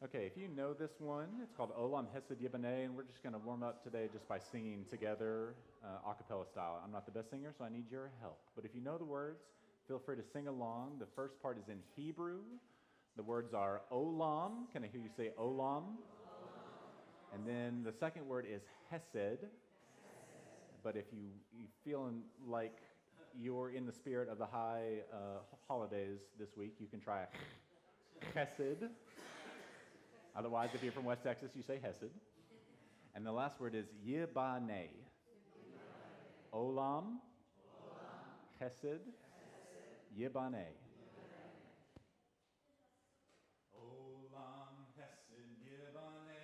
Okay, if you know this one, it's called Olam Hesed Yibaneh, and we're just going to warm up today just by singing together, a cappella style. I'm not the best singer, so I need your help. But if you know the words, feel free to sing along. The first part is in Hebrew. The words are Olam. Can I hear you say Olam? And then the second word is Hesed. But if you're feeling like you're in the spirit of the high holidays this week, you can try Chesed. Otherwise, if you're from West Texas, you say Hesed. And the last word is Yibaneh. Olam, Chesed, Yibaneh. Olam Hesed Yibaneh,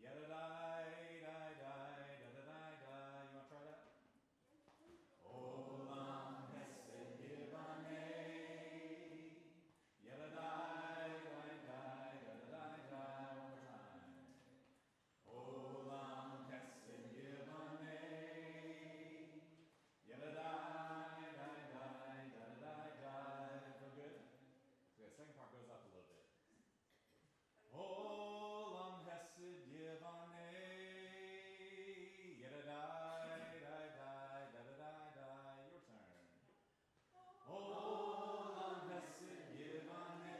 Yadadai, Dai, Dai, Dadadai, Dai. You want to try that? Olam Hesed Yibaneh, Yadadai, Dai, Dai, Dadadai, Dai. One more time. Olam Hesed Yibaneh, Yadadai, Dai, Dai, Dadadai, Dai. Feel good? The second part goes up a little bit. Olam Hesed Yibaneh, Yadadai, Dai, Dai, Dadadai, Dai. Your turn. Olam Hesed Yibaneh,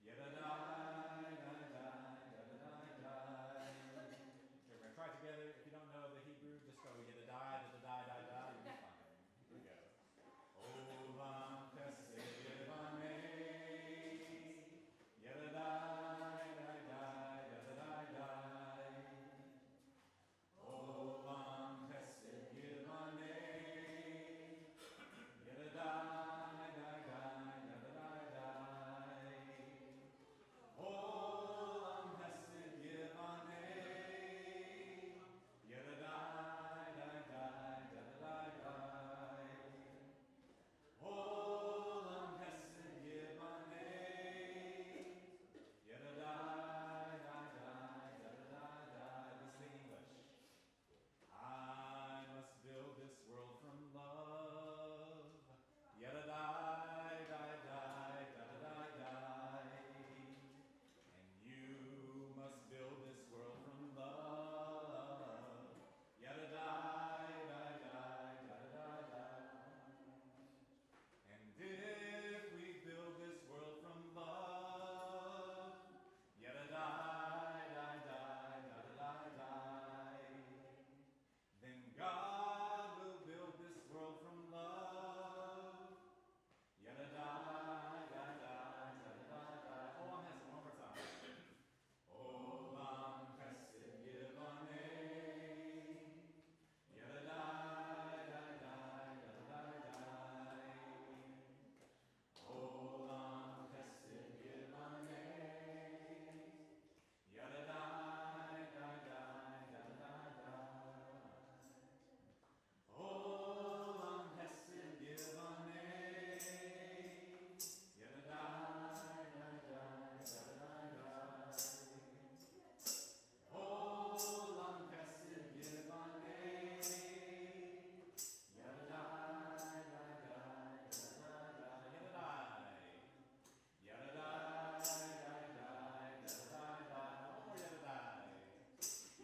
Yadadai, Dai, Dai, Dadadai, Dai. Okay, we're going to try it together. If you don't know the Hebrew, just go Yadadai, Dadadai, Dai, Dai. You'll be fine. Here we go. Olam Hesed Yibaneh, Yadadai, Dai, Dai, Dadadai, Dai. Olam Hesed Yibaneh, Yadadai, Dai, Dai, Dadadai, Dai. Olam Hesed Yibaneh, Yadadai, Dai, Dai, Dadadai, Dai. Olam Hesed Yibaneh, Yadadai, Dai, Dai, Dadadai, Dai. Let's sing English. I must build this world from love. Yadadai, Dai, Dai, Dadadai, Dai. And you must build this world from love. Yadadai, Dai, Dai, Dadadai, Dai. And if we build this world from love, yadadai, dai, dai, dadadai, dai, then God will build this world from love. Yadadai, dai, dai, dadadai, dai. Olam Hesed, one more time. Olam Hesed Yibaneh, Yadadai, dai, dai, dadadai, dai. Olam Hesed Yibaneh, Yadadai, Dai, Dai, Dadadai, Dai. Olam Hesed Yibaneh, Yadadai, Dai, Dai, Dadadai, Dai. Olam Hesed Yibaneh, Yadadai, Dai, Dai, Dadadai, Dai. Yadadai, Dai, Dai, Dadadai, Dai. One more Yadadai.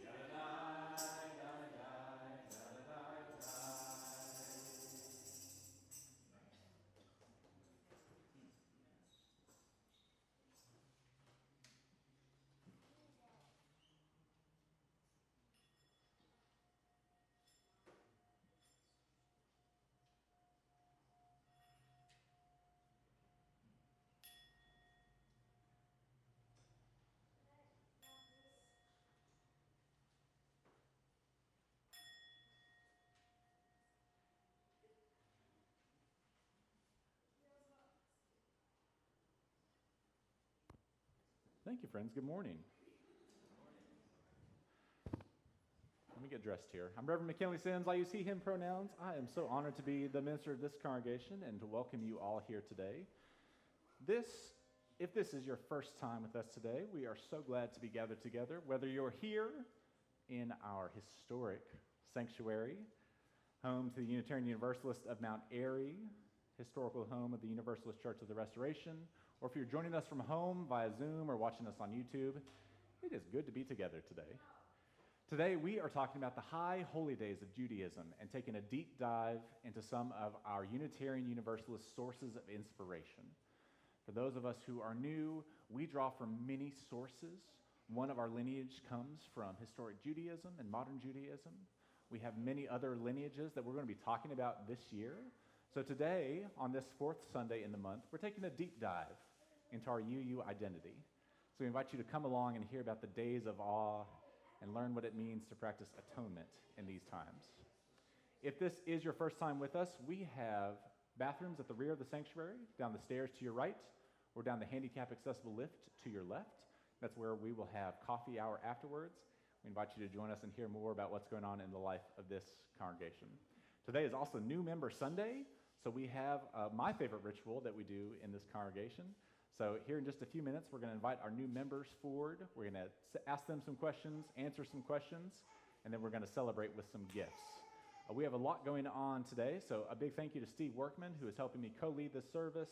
Yadadai, Dai, Dai, Dadadai, Dai. Thank you, friends. Good morning. Let me get dressed here. I'm Reverend McKinley Sims. I use he, him pronouns. I am so honored to be the minister of this congregation and to welcome you all here today. If this is your first time with us today, we are so glad to be gathered together, whether you're here in our historic sanctuary, home to the Unitarian Universalist of Mount Airy, historical home of the Universalist Church of the Restoration, or if you're joining us from home via Zoom or watching us on YouTube, it is good to be together today. Today, we are talking about the high holy days of Judaism and taking a deep dive into some of our Unitarian Universalist sources of inspiration. For those of us who are new, we draw from many sources. One of our lineage comes from historic Judaism and modern Judaism. We have many other lineages that we're going to be talking about this year. So today, on this fourth Sunday in the month, we're taking a deep dive into our UU identity. So we invite you to come along and hear about the days of awe and learn what it means to practice atonement in these times. If this is your first time with us, we have bathrooms at the rear of the sanctuary, down the stairs to your right, or down the handicap accessible lift to your left. That's where we will have coffee hour afterwards. We invite you to join us and hear more about what's going on in the life of this congregation. Today is also New Member Sunday, so we have my favorite ritual that we do in this congregation. So here in just a few minutes, we're going to invite our new members forward. We're going to ask them some questions, answer some questions, and then we're going to celebrate with some gifts. We have a lot going on today, so a big thank you to Steve Workman, who is helping me co-lead this service,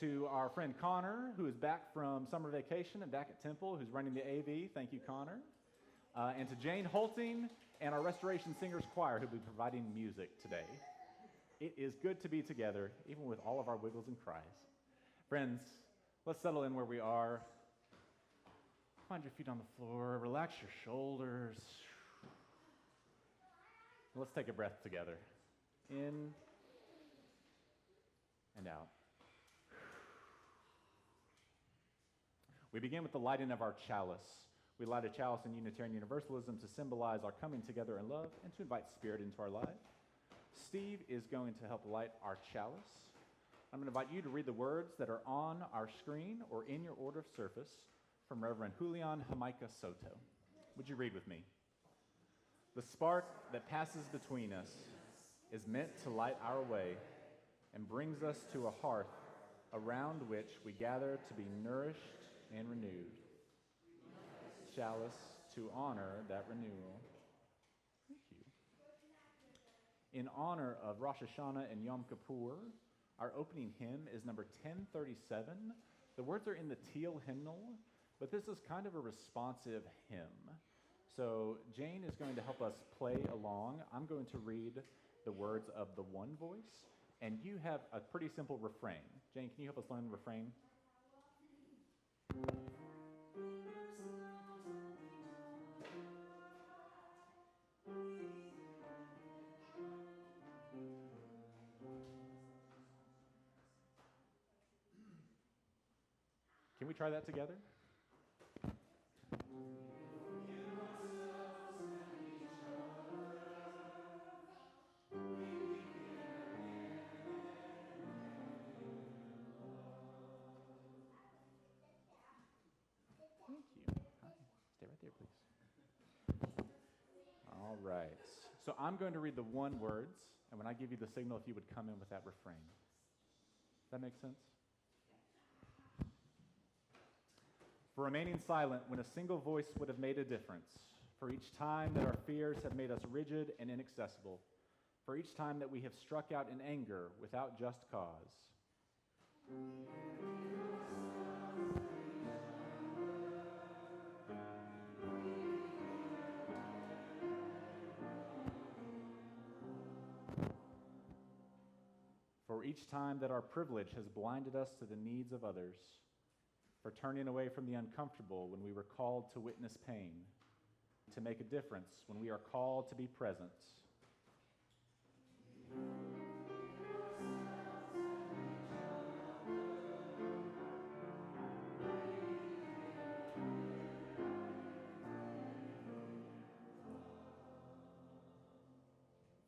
to our friend Connor, who is back from summer vacation and back at Temple, who's running the AV. Thank you, Connor. And to Jane Holting and our Restoration Singers Choir, who will be providing music today. It is good to be together, even with all of our wiggles and cries. Friends, let's settle in where we are. Find your feet on the floor. Relax your shoulders. Let's take a breath together. In and out. We begin with the lighting of our chalice. We light a chalice in Unitarian Universalism to symbolize our coming together in love and to invite spirit into our life. Steve is going to help light our chalice. I'm going to invite you to read the words that are on our screen or in your order of service from Reverend Julian Jamaica Soto. Would you read with me? The spark that passes between us is meant to light our way and brings us to a hearth around which we gather to be nourished and renewed. Chalice to honor that renewal. Thank you. In honor of Rosh Hashanah and Yom Kippur, our opening hymn is number 1037. The words are in the teal hymnal, but this is kind of a responsive hymn. So Jane is going to help us play along. I'm going to read the words of the one voice, and you have a pretty simple refrain. Jane, can you help us learn the refrain? Can we try that together? All right. So I'm going to read the one words, and when I give you the signal, if you would come in with that refrain. Does that make sense? For remaining silent when a single voice would have made a difference, for each time that our fears have made us rigid and inaccessible, for each time that we have struck out in anger without just cause. For each time that our privilege has blinded us to the needs of others, for turning away from the uncomfortable when we were called to witness pain, to make a difference when we are called to be present.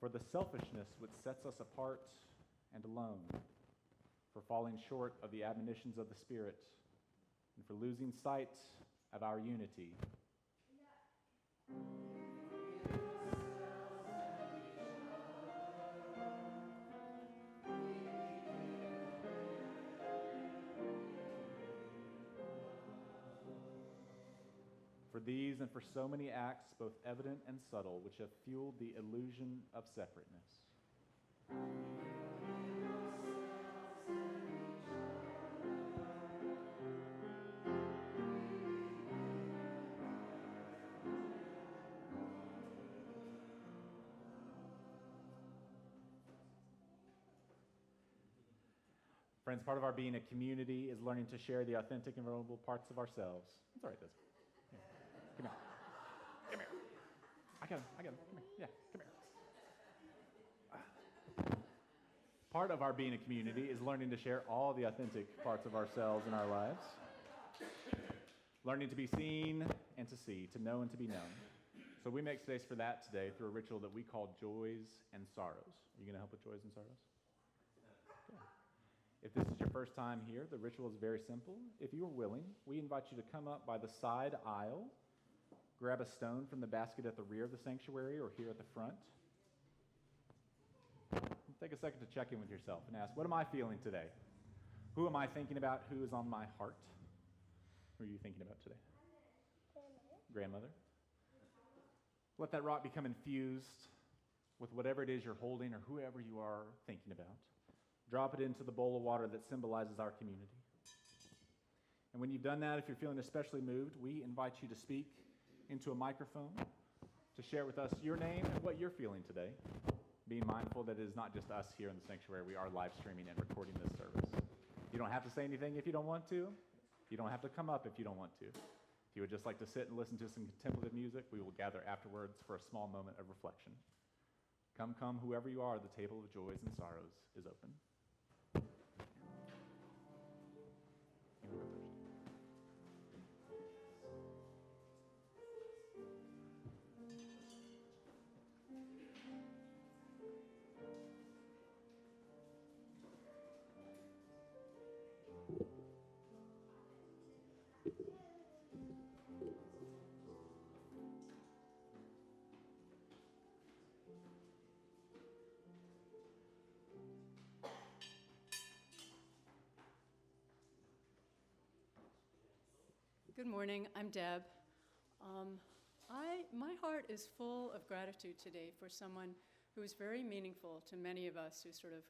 For the selfishness which sets us apart and alone, for falling short of the admonitions of the Spirit, and for losing sight of our unity. For these and for so many acts, both evident and subtle, which have fueled the illusion of separateness. Friends, part of our being a community is learning to share the authentic and vulnerable parts of ourselves. It's all right, this. Come here. Come here. I got him. Come here. Yeah, come here. Part of our being a community is learning to share all the authentic parts of ourselves in our lives. Learning to be seen and to see, to know and to be known. So we make space for that today through a ritual that we call joys and sorrows. Are you going to help with joys and sorrows? Okay. If this is your first time here, the ritual is very simple. If you are willing, we invite you to come up by the side aisle, grab a stone from the basket at the rear of the sanctuary or here at the front. Take a second to check in with yourself and ask, what am I feeling today? Who am I thinking about? Who is on my heart? Who are you thinking about today? Grandmother? Let that rock become infused with whatever it is you're holding or whoever you are thinking about. Drop it into the bowl of water that symbolizes our community. And when you've done that, if you're feeling especially moved, we invite you to speak into a microphone to share with us your name and what you're feeling today, being mindful that it is not just us here in the sanctuary. We are live streaming and recording this service. You don't have to say anything if you don't want to. You don't have to come up if you don't want to. If you would just like to sit and listen to some contemplative music, we will gather afterwards for a small moment of reflection. Come, whoever you are, the table of joys and sorrows is open. Good morning, I'm Deb. My heart is full of gratitude today for someone who is very meaningful to many of us who sort of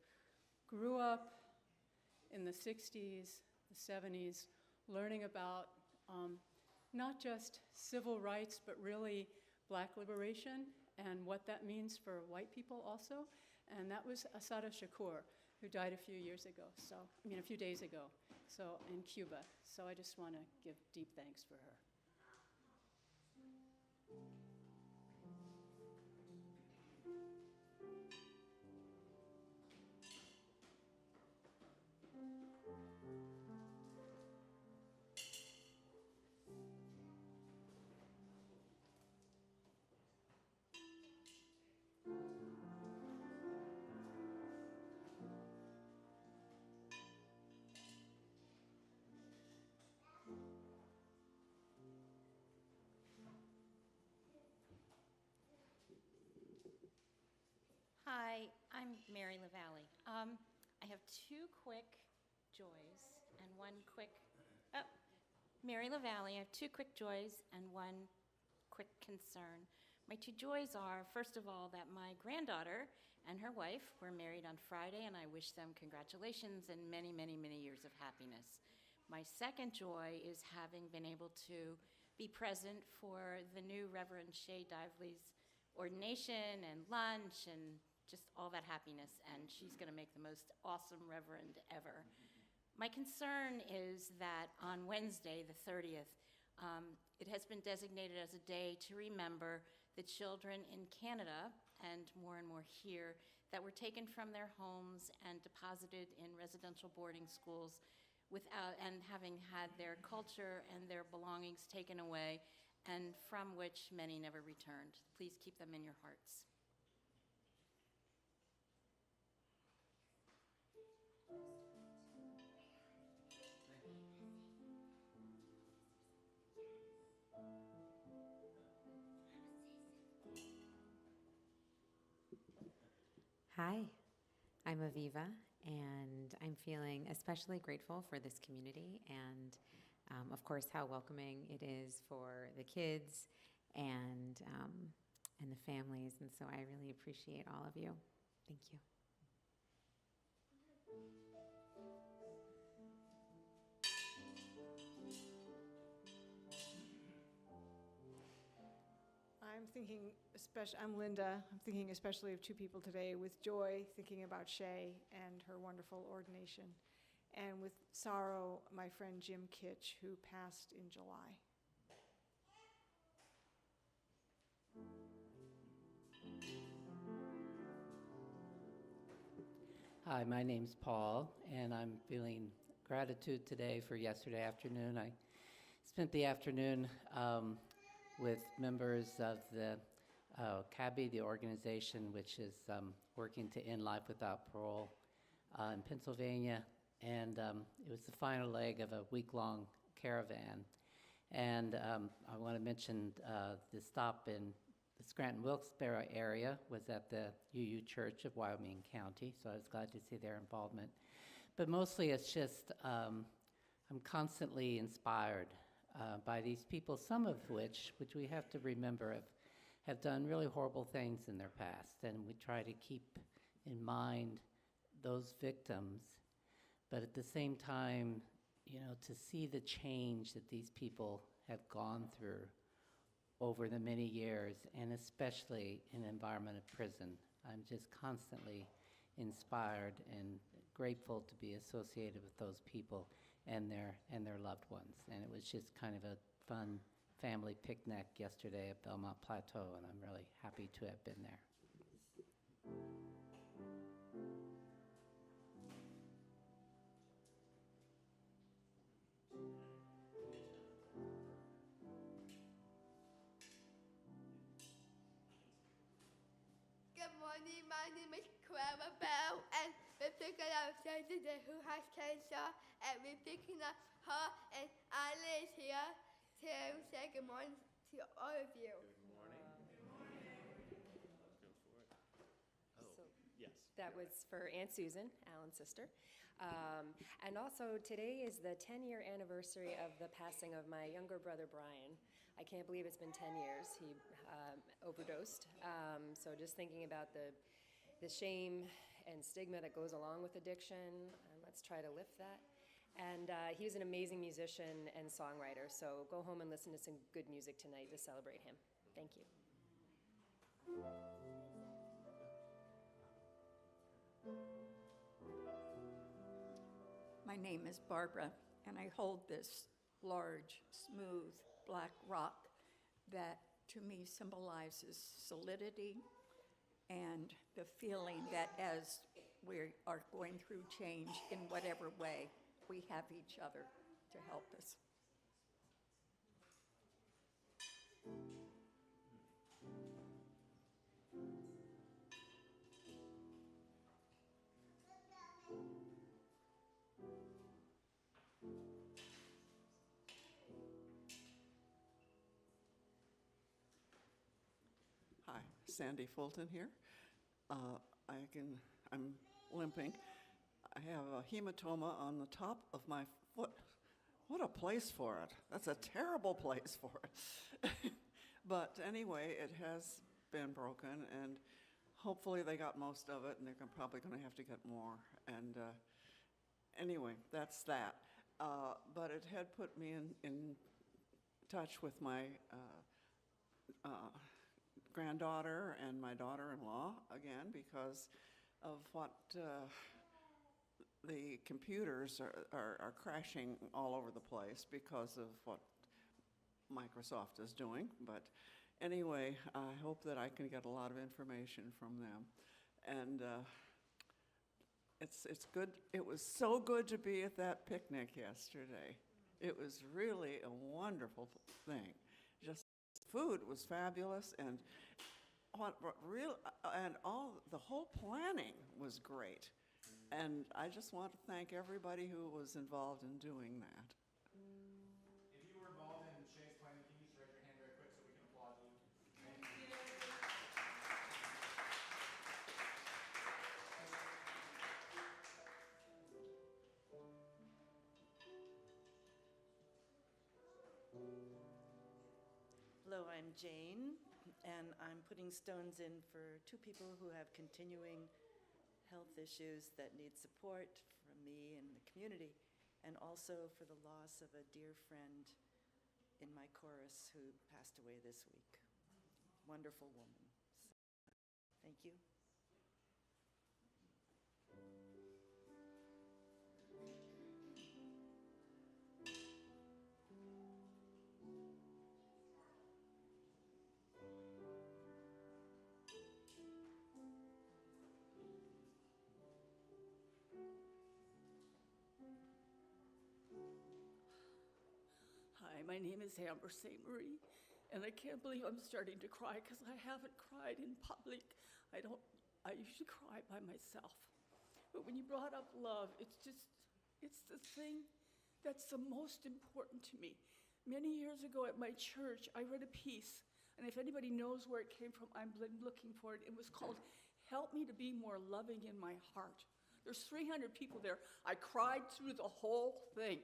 grew up in the 60s, the 70s, learning about not just civil rights, but really Black liberation and what that means for white people also. And that was Assata Shakur, who died a few days ago, in Cuba. So I just want to give deep thanks for her. Hi, I'm Mary LaValle. I have two quick joys and one quick, Mary LaValle, I have two quick joys and one quick concern. My two joys are, first of all, that my granddaughter and her wife were married on Friday, and I wish them congratulations and many, many, many years of happiness. My second joy is having been able to be present for the new Reverend Shay Dively's ordination and lunch and just all that happiness, and she's going to make the most awesome reverend ever. My concern is that on Wednesday, the 30th, it has been designated as a day to remember the children in Canada, and more here, that were taken from their homes and deposited in residential boarding schools without, and having had their culture and their belongings taken away, and from which many never returned. Please keep them in your hearts. Hi, I'm Aviva, and I'm feeling especially grateful for this community and, of course, how welcoming it is for the kids and the families, and so I really appreciate all of you. Thank you. I'm Linda. I'm thinking especially of two people today, with joy, thinking about Shay and her wonderful ordination, and with sorrow, my friend Jim Kitch, who passed in July. Hi, my name's Paul, and I'm feeling gratitude today for yesterday afternoon. I spent the afternoon with members of the CABI, the organization which is working to end life without parole in Pennsylvania, and it was the final leg of a week-long caravan. And I want to mention the stop in the Scranton-Wilkes-Barre area was at the UU Church of Wyoming County, so I was glad to see their involvement. But mostly it's just, I'm constantly inspired by these people, some of which we have to remember have done really horrible things in their past, and we try to keep in mind those victims. But at the same time, you know, to see the change that these people have gone through over the many years, and especially in the environment of prison. I'm just constantly inspired and grateful to be associated with those people and their loved ones. And it was just kind of a fun family picnic yesterday at Belmont Plateau, and I'm really happy to have been there. Good morning, my name is Clara Bell, and we're picking up President who has cancer, and we're picking up her and Alice here to say good morning to all of you. Good morning. Let's go for it. So Yes. that was for Aunt Susan, Alan's sister. And also today is the 10-year anniversary of the passing of my younger brother, Brian. I can't believe it's been 10 years. He overdosed. So just thinking about the shame and stigma that goes along with addiction, let's try to lift that. And he was an amazing musician and songwriter, so go home and listen to some good music tonight to celebrate him. Thank you. My name is Barbara, and I hold this large, smooth, black rock that to me symbolizes solidity and the feeling that as we are going through change in whatever way, we have each other to help us. Hi, Sandy Fulton here. I'm limping. I have a hematoma on the top of my foot. What a place for it. That's a terrible place for it. But anyway, it has been broken, and hopefully they got most of it, and they're probably going to have to get more. And anyway, that's that. But it had put me in touch with my granddaughter and my daughter-in-law again because of what the computers are crashing all over the place because of what Microsoft is doing. But anyway, I hope that I can get a lot of information from them. And it's good. It was so good to be at that picnic yesterday. It was really a wonderful thing. Just food was fabulous, and the whole planning was great. And I just want to thank everybody who was involved in doing that. If you were involved in Shay's planning, can you just raise your hand very quick so we can applaud you? Thank you. Hello, I'm Jane, and I'm putting stones in for two people who have continuing health issues that need support from me and the community, and also for the loss of a dear friend in my chorus who passed away this week. Wonderful woman. So, thank you. my name is Amber St. Marie, and I can't believe I'm starting to cry because I haven't cried in public. I usually cry by myself. But when you brought up love, it's the thing that's the most important to me. Many years ago at my church, I read a piece, and if anybody knows where it came from, I'm looking for it. It was called, "Help Me to Be More Loving in My Heart." There's 300 people there. I cried through the whole thing.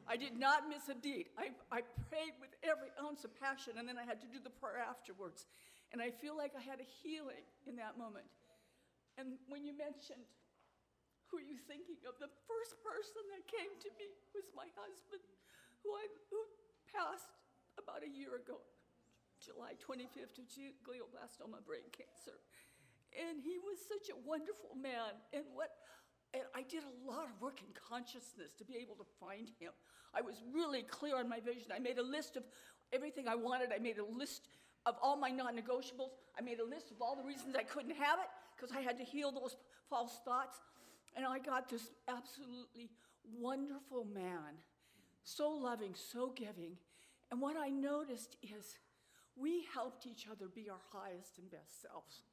I did not miss a beat. I prayed with every ounce of passion, and then I had to do the prayer afterwards. And I feel like I had a healing in that moment. And when you mentioned, who are you thinking of? The first person that came to me was my husband, who passed about a year ago, July 25th, of glioblastoma brain cancer. And he was such a wonderful man. And I did a lot of work in consciousness to be able to find him. I was really clear on my vision. I made a list of everything I wanted. I made a list of all my non-negotiables. I made a list of all the reasons I couldn't have it because I had to heal those false thoughts. And I got this absolutely wonderful man, so loving, so giving. And what I noticed is we helped each other be our highest and best selves.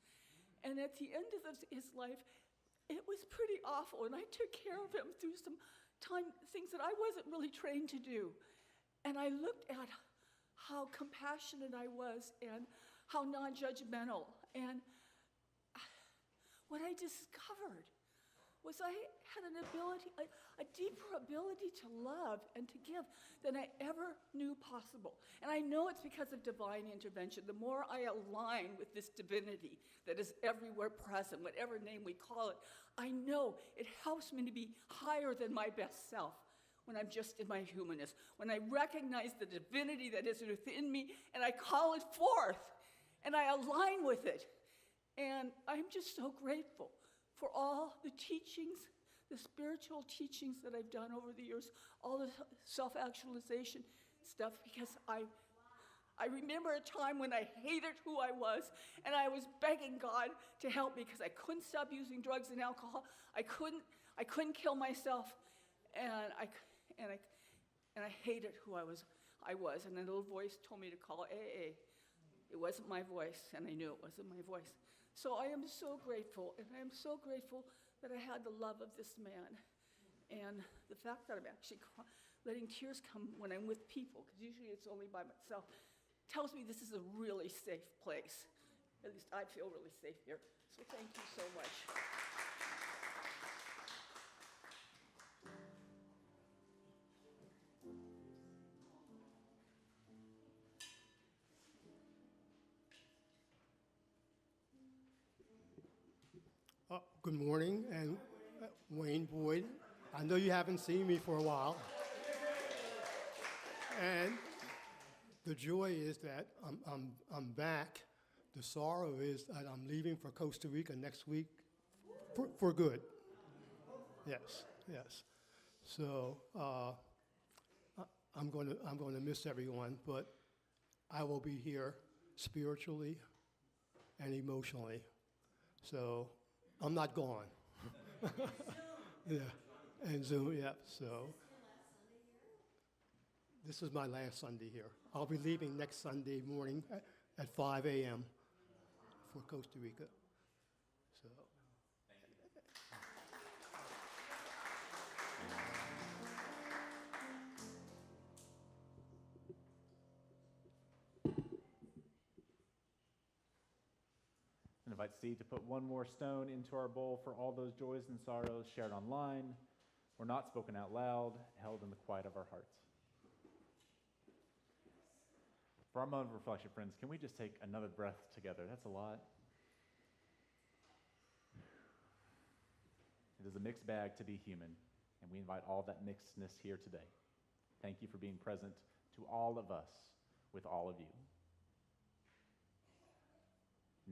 And at the end of his life, it was pretty awful, and I took care of him through some things that I wasn't really trained to do. And I looked at how compassionate I was and how non-judgmental. And what I discovered was I had an ability, a deeper ability to love and to give than I ever knew possible. And I know it's because of divine intervention. The more I align with this divinity that is everywhere present, whatever name we call it, I know it helps me to be higher than my best self when I'm just in my humanness, when I recognize the divinity that is within me and I call it forth and I align with it. And I'm just so grateful for all the teachings, the spiritual teachings that I've done over the years, all the self-actualization stuff, because I remember a time when I hated who I was, and I was begging God to help me because I couldn't stop using drugs and alcohol. I couldn't kill myself, and I hated who I was. And a little voice told me to call AA. It wasn't my voice, and I knew it wasn't my voice. So I am so grateful, and I am so grateful that I had the love of this man. And the fact that I'm actually letting tears come when I'm with people, because usually it's only by myself, tells me this is a really safe place. At least I feel really safe here. So thank you so much. Good morning, and Wayne Boyd. I know you haven't seen me for a while. And the joy is that I'm back. The sorrow is that I'm leaving for Costa Rica next week for good. Yes. So I'm going to miss everyone, but I will be here spiritually and emotionally. So I'm not gone. Yeah, and Zoom, yeah, so. This is my last Sunday here. I'll be leaving next Sunday morning at 5 a.m. for Costa Rica. So. I invite Steve to put one more stone into our bowl for all those joys and sorrows shared online, or not spoken out loud, held in the quiet of our hearts. For our moment of reflection, friends, can we just take another breath together? That's a lot. It is a mixed bag to be human, and we invite all that mixedness here today. Thank you for being present to all of us with all of you.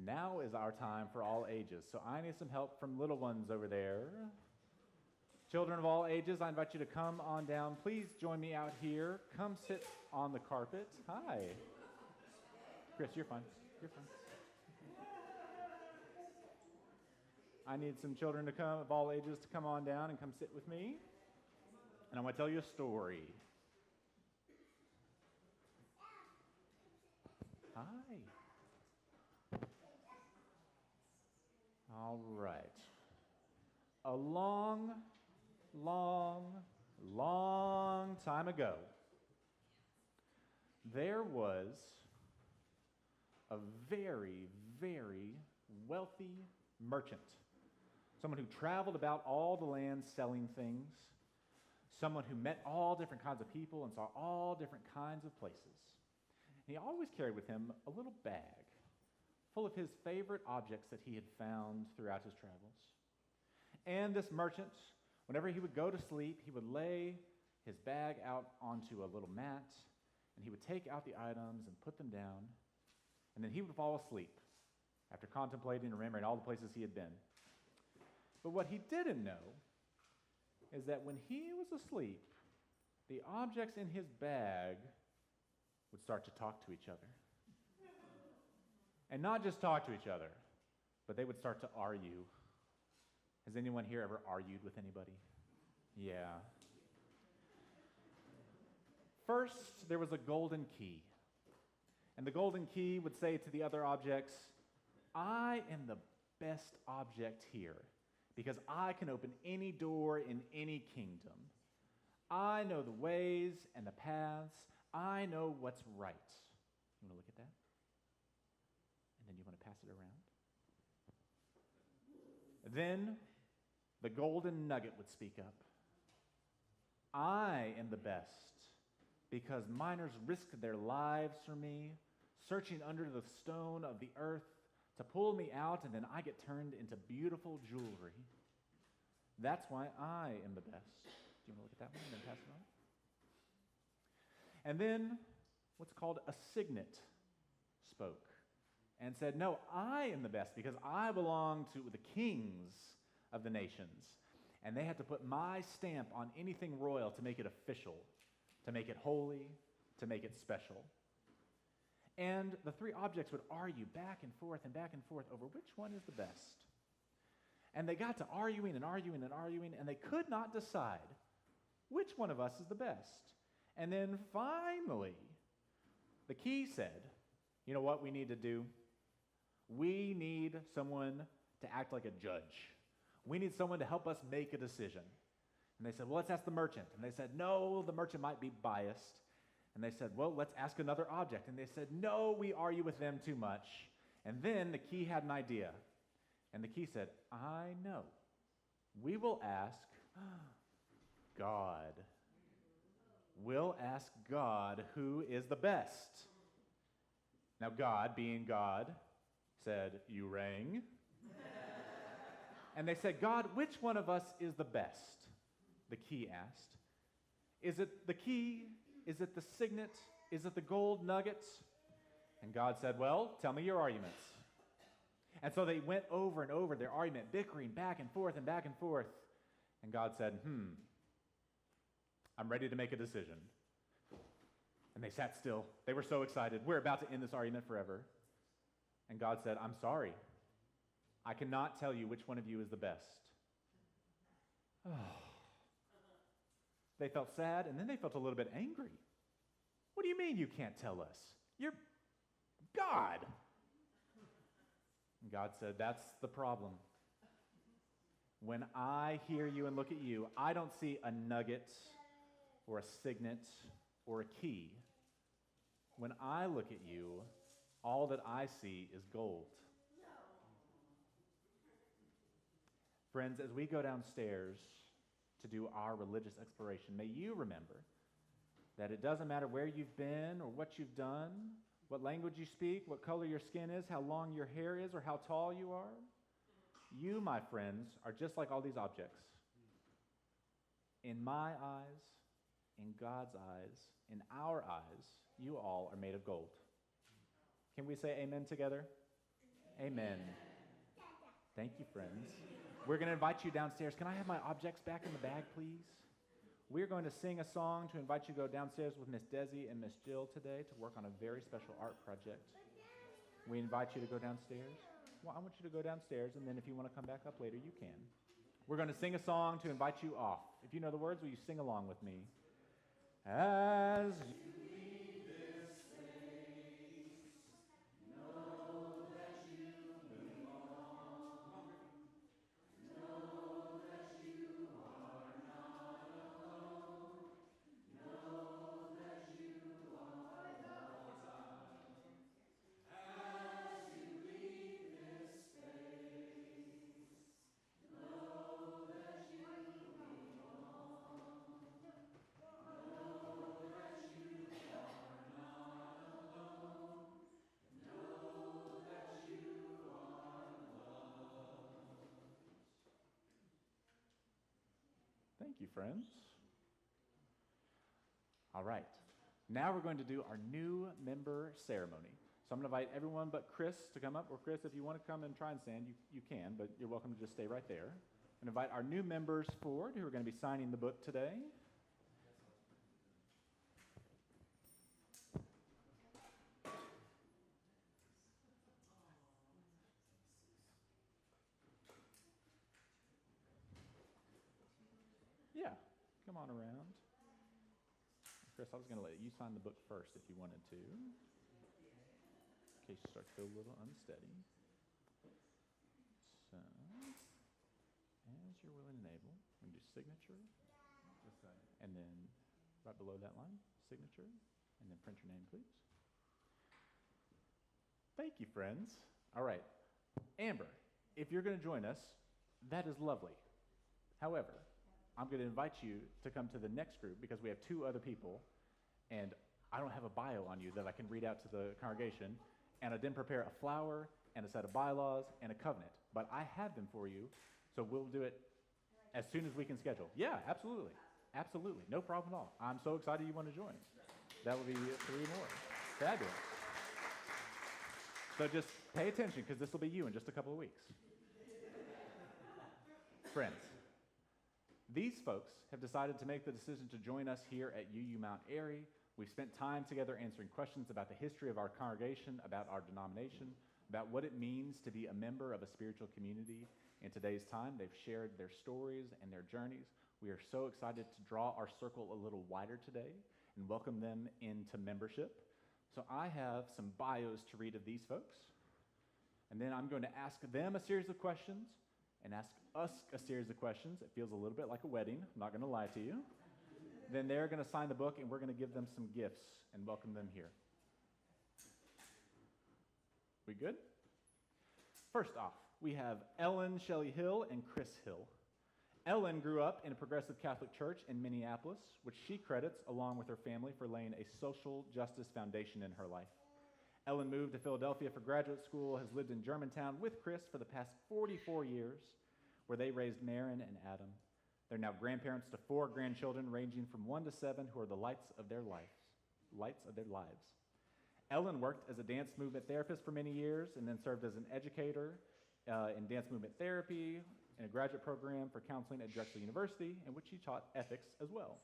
Now is our time for all ages, so I need some help from little ones over there. Children of all ages, I invite you to come on down. Please join me out here. Come sit on the carpet. Hi. Chris, you're fine. You're fine. I need some children to come, of all ages, to come on down and come sit with me. And I want to tell you a story. All right. A long, long, long time ago, there was a very, very wealthy merchant, someone who traveled about all the land selling things, someone who met all different kinds of people and saw all different kinds of places. He always carried with him a little bag full of his favorite objects that he had found throughout his travels. And this merchant, whenever he would go to sleep, he would lay his bag out onto a little mat, and he would take out the items and put them down, and then he would fall asleep after contemplating and remembering all the places he had been. But what he didn't know is that when he was asleep, the objects in his bag would start to talk to each other. And not just talk to each other, but they would start to argue. Has anyone here ever argued with anybody? Yeah. First, there was a golden key. And the golden key would say to the other objects, I am the best object here because I can open any door in any kingdom. I know the ways and the paths. I know what's right. You want to look at that? And then you want to pass it around? Then the golden nugget would speak up. I am the best because miners risked their lives for me, searching under the stone of the earth to pull me out, and then I get turned into beautiful jewelry. That's why I am the best. Do you want to look at that one and then pass it on? And then what's called a signet spoke and said, no, I am the best because I belong to the kings of the nations. And they had to put my stamp on anything royal to make it official, to make it holy, to make it special. And the three objects would argue back and forth over which one is the best. And they got to arguing, and they could not decide which one of us is the best. And then finally, the key said, you know what we need to do? We need someone to act like a judge. We need someone to help us make a decision. And they said, well, let's ask the merchant. And they said, no, the merchant might be biased. And they said, well, let's ask another object. And they said, no, we argue with them too much. And then the key had an idea. And the key said, I know. We will ask God. We'll ask God who is the best. Now God, being God, said, you rang. And they said, God, which one of us is the best? The key asked. Is it the key? Is it the signet? Is it the gold nuggets? And God said, well, tell me your arguments. And so they went over and over their argument, bickering back and forth. And God said, I'm ready to make a decision. And they sat still. They were so excited. We're about to end this argument forever. And God said, I'm sorry. I cannot tell you which one of you is the best. They felt sad, and then they felt a little bit angry. What do you mean you can't tell us? You're God. And God said, that's the problem. When I hear you and look at you, I don't see a nugget or a signet or a key. When I look at you, all that I see is gold. Friends, as we go downstairs to do our religious exploration, may you remember that it doesn't matter where you've been or what you've done, what language you speak, what color your skin is, how long your hair is, or how tall you are. You, my friends, are just like all these objects. In my eyes, in God's eyes, in our eyes, you all are made of gold. Can we say amen together? Amen. Thank you, friends. We're going to invite you downstairs. Can I have my objects back in the bag, please? We're going to sing a song to invite you to go downstairs with Miss Desi and Miss Jill today to work on a very special art project. We invite you to go downstairs. Well, I want you to go downstairs, and then if you want to come back up later, you can. We're going to sing a song to invite you off. If you know the words, will you sing along with me? As you leave this place, you, friends. All right. Now we're going to do our new member ceremony. So I'm going to invite everyone but Chris to come up. Or Chris, if you want to come and try and stand, you can, but you're welcome to just stay right there. And invite our new members forward who are going to be signing the book today. Yeah, come on around. Chris, I was going to let you sign the book first if you wanted to, in case you start to feel a little unsteady. So, as you're willing and able, we're going to do signature, and then right below that line, signature, and then print your name, please. Thank you, friends. All right. Amber, if you're going to join us, that is lovely. However, I'm going to invite you to come to the next group because we have two other people, and I don't have a bio on you that I can read out to the congregation, and I didn't prepare a flower and a set of bylaws and a covenant, but I have them for you, so we'll do it as soon as we can schedule. Yeah, absolutely. Absolutely. No problem at all. I'm so excited you want to join. That will be 3 more. Fabulous. So just pay attention because this will be you in just a couple of weeks. Friends, these folks have decided to make the decision to join us here at UU Mount Airy. We've spent time together answering questions about the history of our congregation, about our denomination, about what it means to be a member of a spiritual community in today's time. They've shared their stories and their journeys. We are so excited to draw our circle a little wider today and welcome them into membership. So I have some bios to read of these folks, and then I'm going to ask them a series of questions and ask us a series of questions. It feels a little bit like a wedding, I'm not going to lie to you. Then they're going to sign the book, and we're going to give them some gifts and welcome them here. We good? First off, we have Ellen Shelley Hill and Chris Hill. Ellen grew up in a progressive Catholic church in Minneapolis, which she credits, along with her family, for laying a social justice foundation in her life. Ellen moved to Philadelphia for graduate school, has lived in Germantown with Chris for the past 44 years, where they raised Marin and Adam. They're now grandparents to 4 grandchildren, ranging from 1 to 7, who are the lights of their lives. Ellen worked as a dance movement therapist for many years, and then served as an educator in dance movement therapy in a graduate program for counseling at Drexel University, in which she taught ethics as well.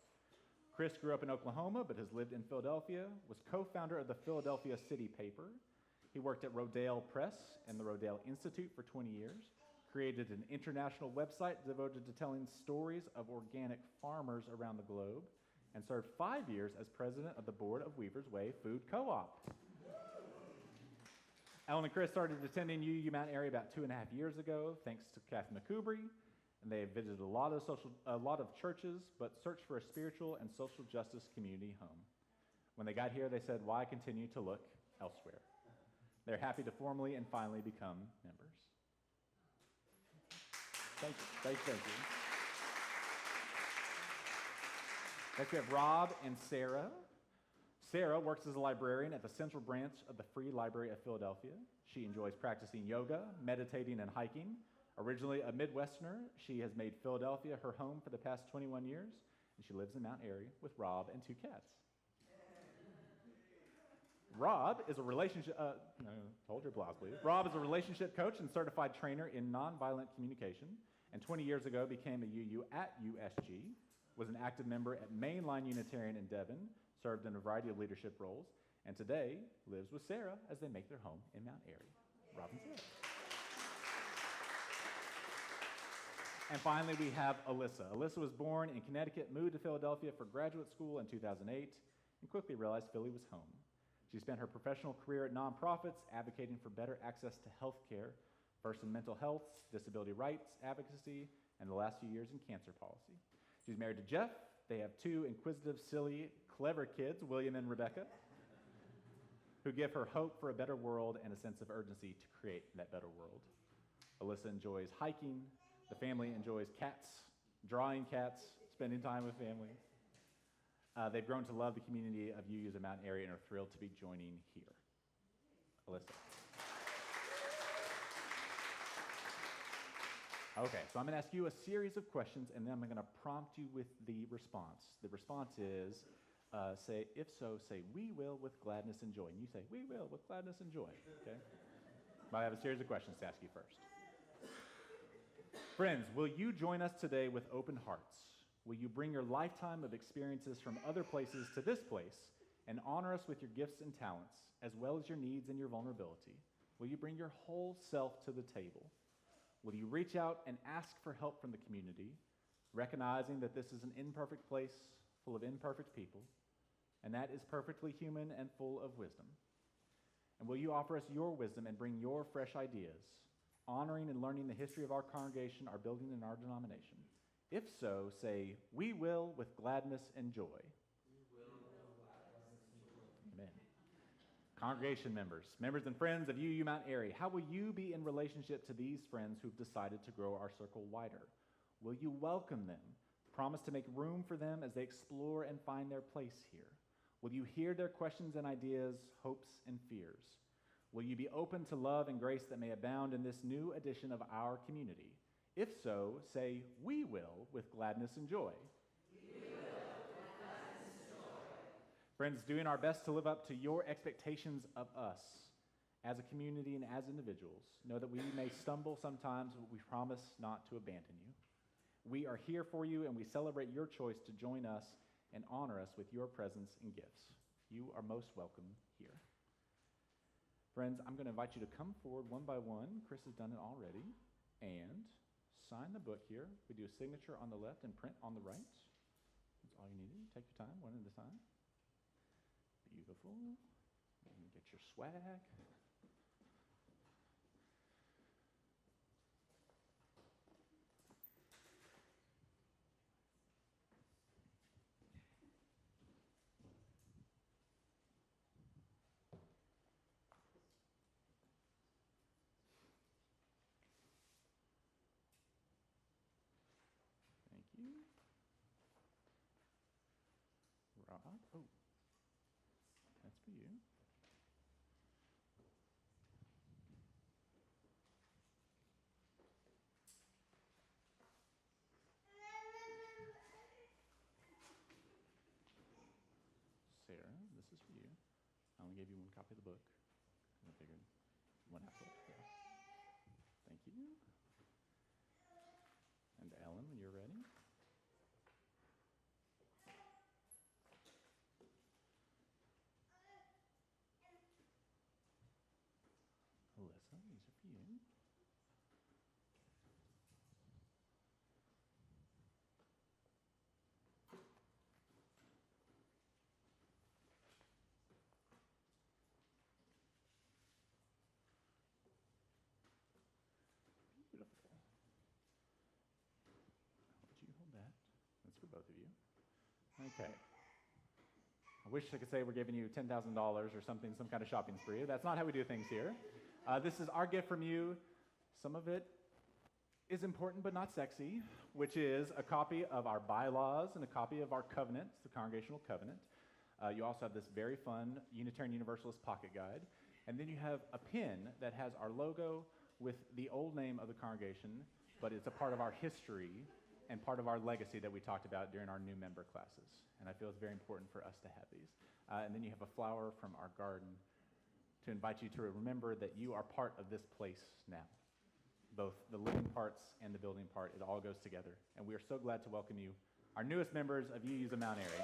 Chris grew up in Oklahoma, but has lived in Philadelphia, was co-founder of the Philadelphia City Paper. He worked at Rodale Press and the Rodale Institute for 20 years, created an international website devoted to telling stories of organic farmers around the globe, and served 5 years as president of the board of Weaver's Way Food Co-op. Ellen and Chris started attending UU Mount Airy about 2.5 years ago, thanks to Kathy McCoubry, and they visited a lot of churches, but searched for a spiritual and social justice community home. When they got here, they said, "Why continue to look elsewhere?" They're happy to formally and finally become members. Thank you. Next we have Rob and Sarah. Sarah works as a librarian at the Central Branch of the Free Library of Philadelphia. She enjoys practicing yoga, meditating, and hiking. Originally a Midwesterner, she has made Philadelphia her home for the past 21 years, and she lives in Mount Airy with Rob and 2 cats. Rob is a relationship, hold your applause, please. Rob is a relationship coach and certified trainer in nonviolent communication, and 20 years ago became a UU at USG, was an active member at Mainline Unitarian in Devon, served in a variety of leadership roles, and today lives with Sarah as they make their home in Mount Airy. Rob and Sarah. And finally, we have Alyssa. Alyssa was born in Connecticut, moved to Philadelphia for graduate school in 2008, and quickly realized Philly was home. She spent her professional career at nonprofits advocating for better access to health care, first in mental health, disability rights, advocacy, and the last few years in cancer policy. She's married to Jeff. They have 2 inquisitive, silly, clever kids, William and Rebecca, who give her hope for a better world and a sense of urgency to create that better world. Alyssa enjoys hiking. The family enjoys cats, drawing cats, spending time with family. They've grown to love the community of UU's in Mount Airy and are thrilled to be joining here. Alyssa. Okay, so I'm going to ask you a series of questions, and then I'm going to prompt you with the response. The response is, say, if so, say, we will with gladness and joy. And you say, we will with gladness and joy, okay? But I have a series of questions to ask you first. Friends, will you join us today with open hearts? Will you bring your lifetime of experiences from other places to this place and honor us with your gifts and talents, as well as your needs and your vulnerability? Will you bring your whole self to the table? Will you reach out and ask for help from the community, recognizing that this is an imperfect place full of imperfect people, and that is perfectly human and full of wisdom? And will you offer us your wisdom and bring your fresh ideas, honoring and learning the history of our congregation, our building, and our denomination? If so, say, we will with gladness and joy. Amen. Congregation members, members and friends of UU Mount Airy, how will you be in relationship to these friends who've decided to grow our circle wider? Will you welcome them, promise to make room for them as they explore and find their place here? Will you hear their questions and ideas, hopes and fears? Will you be open to love and grace that may abound in this new edition of our community? If so, say, we will with gladness and joy. Friends, doing our best to live up to your expectations of us as a community and as individuals, know that we may stumble sometimes, but we promise not to abandon you. We are here for you, and we celebrate your choice to join us and honor us with your presence and gifts. You are most welcome here. Friends, I'm going to invite you to come forward one by one. Chris has done it already. And sign the book here. We do a signature on the left and print on the right. That's all you need. Take your time, one at a time. Beautiful. And get your swag. Thank you. Rob. Oh. That's for you. Sarah, this is for you. I only gave you one copy of the book. I figured one half book. Yeah. Thank you. And Ellen, when you're ready. Alyssa, these are for you. Beautiful. Would you hold that? That's for both of you. Okay. I wish I could say we're giving you $10,000 or something, some kind of shopping spree. That's not how we do things here. This is our gift from you. Some of it is important but not sexy, which is a copy of our bylaws and a copy of our covenant, the Congregational Covenant. You also have this very fun Unitarian Universalist pocket guide. And then you have a pin that has our logo with the old name of the congregation, but it's a part of our history and part of our legacy that we talked about during our new member classes. And I feel it's very important for us to have these. And then you have a flower from our garden to invite you to remember that you are part of this place now. Both the living parts and the building part, it all goes together. And we are so glad to welcome you, our newest members of UU's of Mount Airy.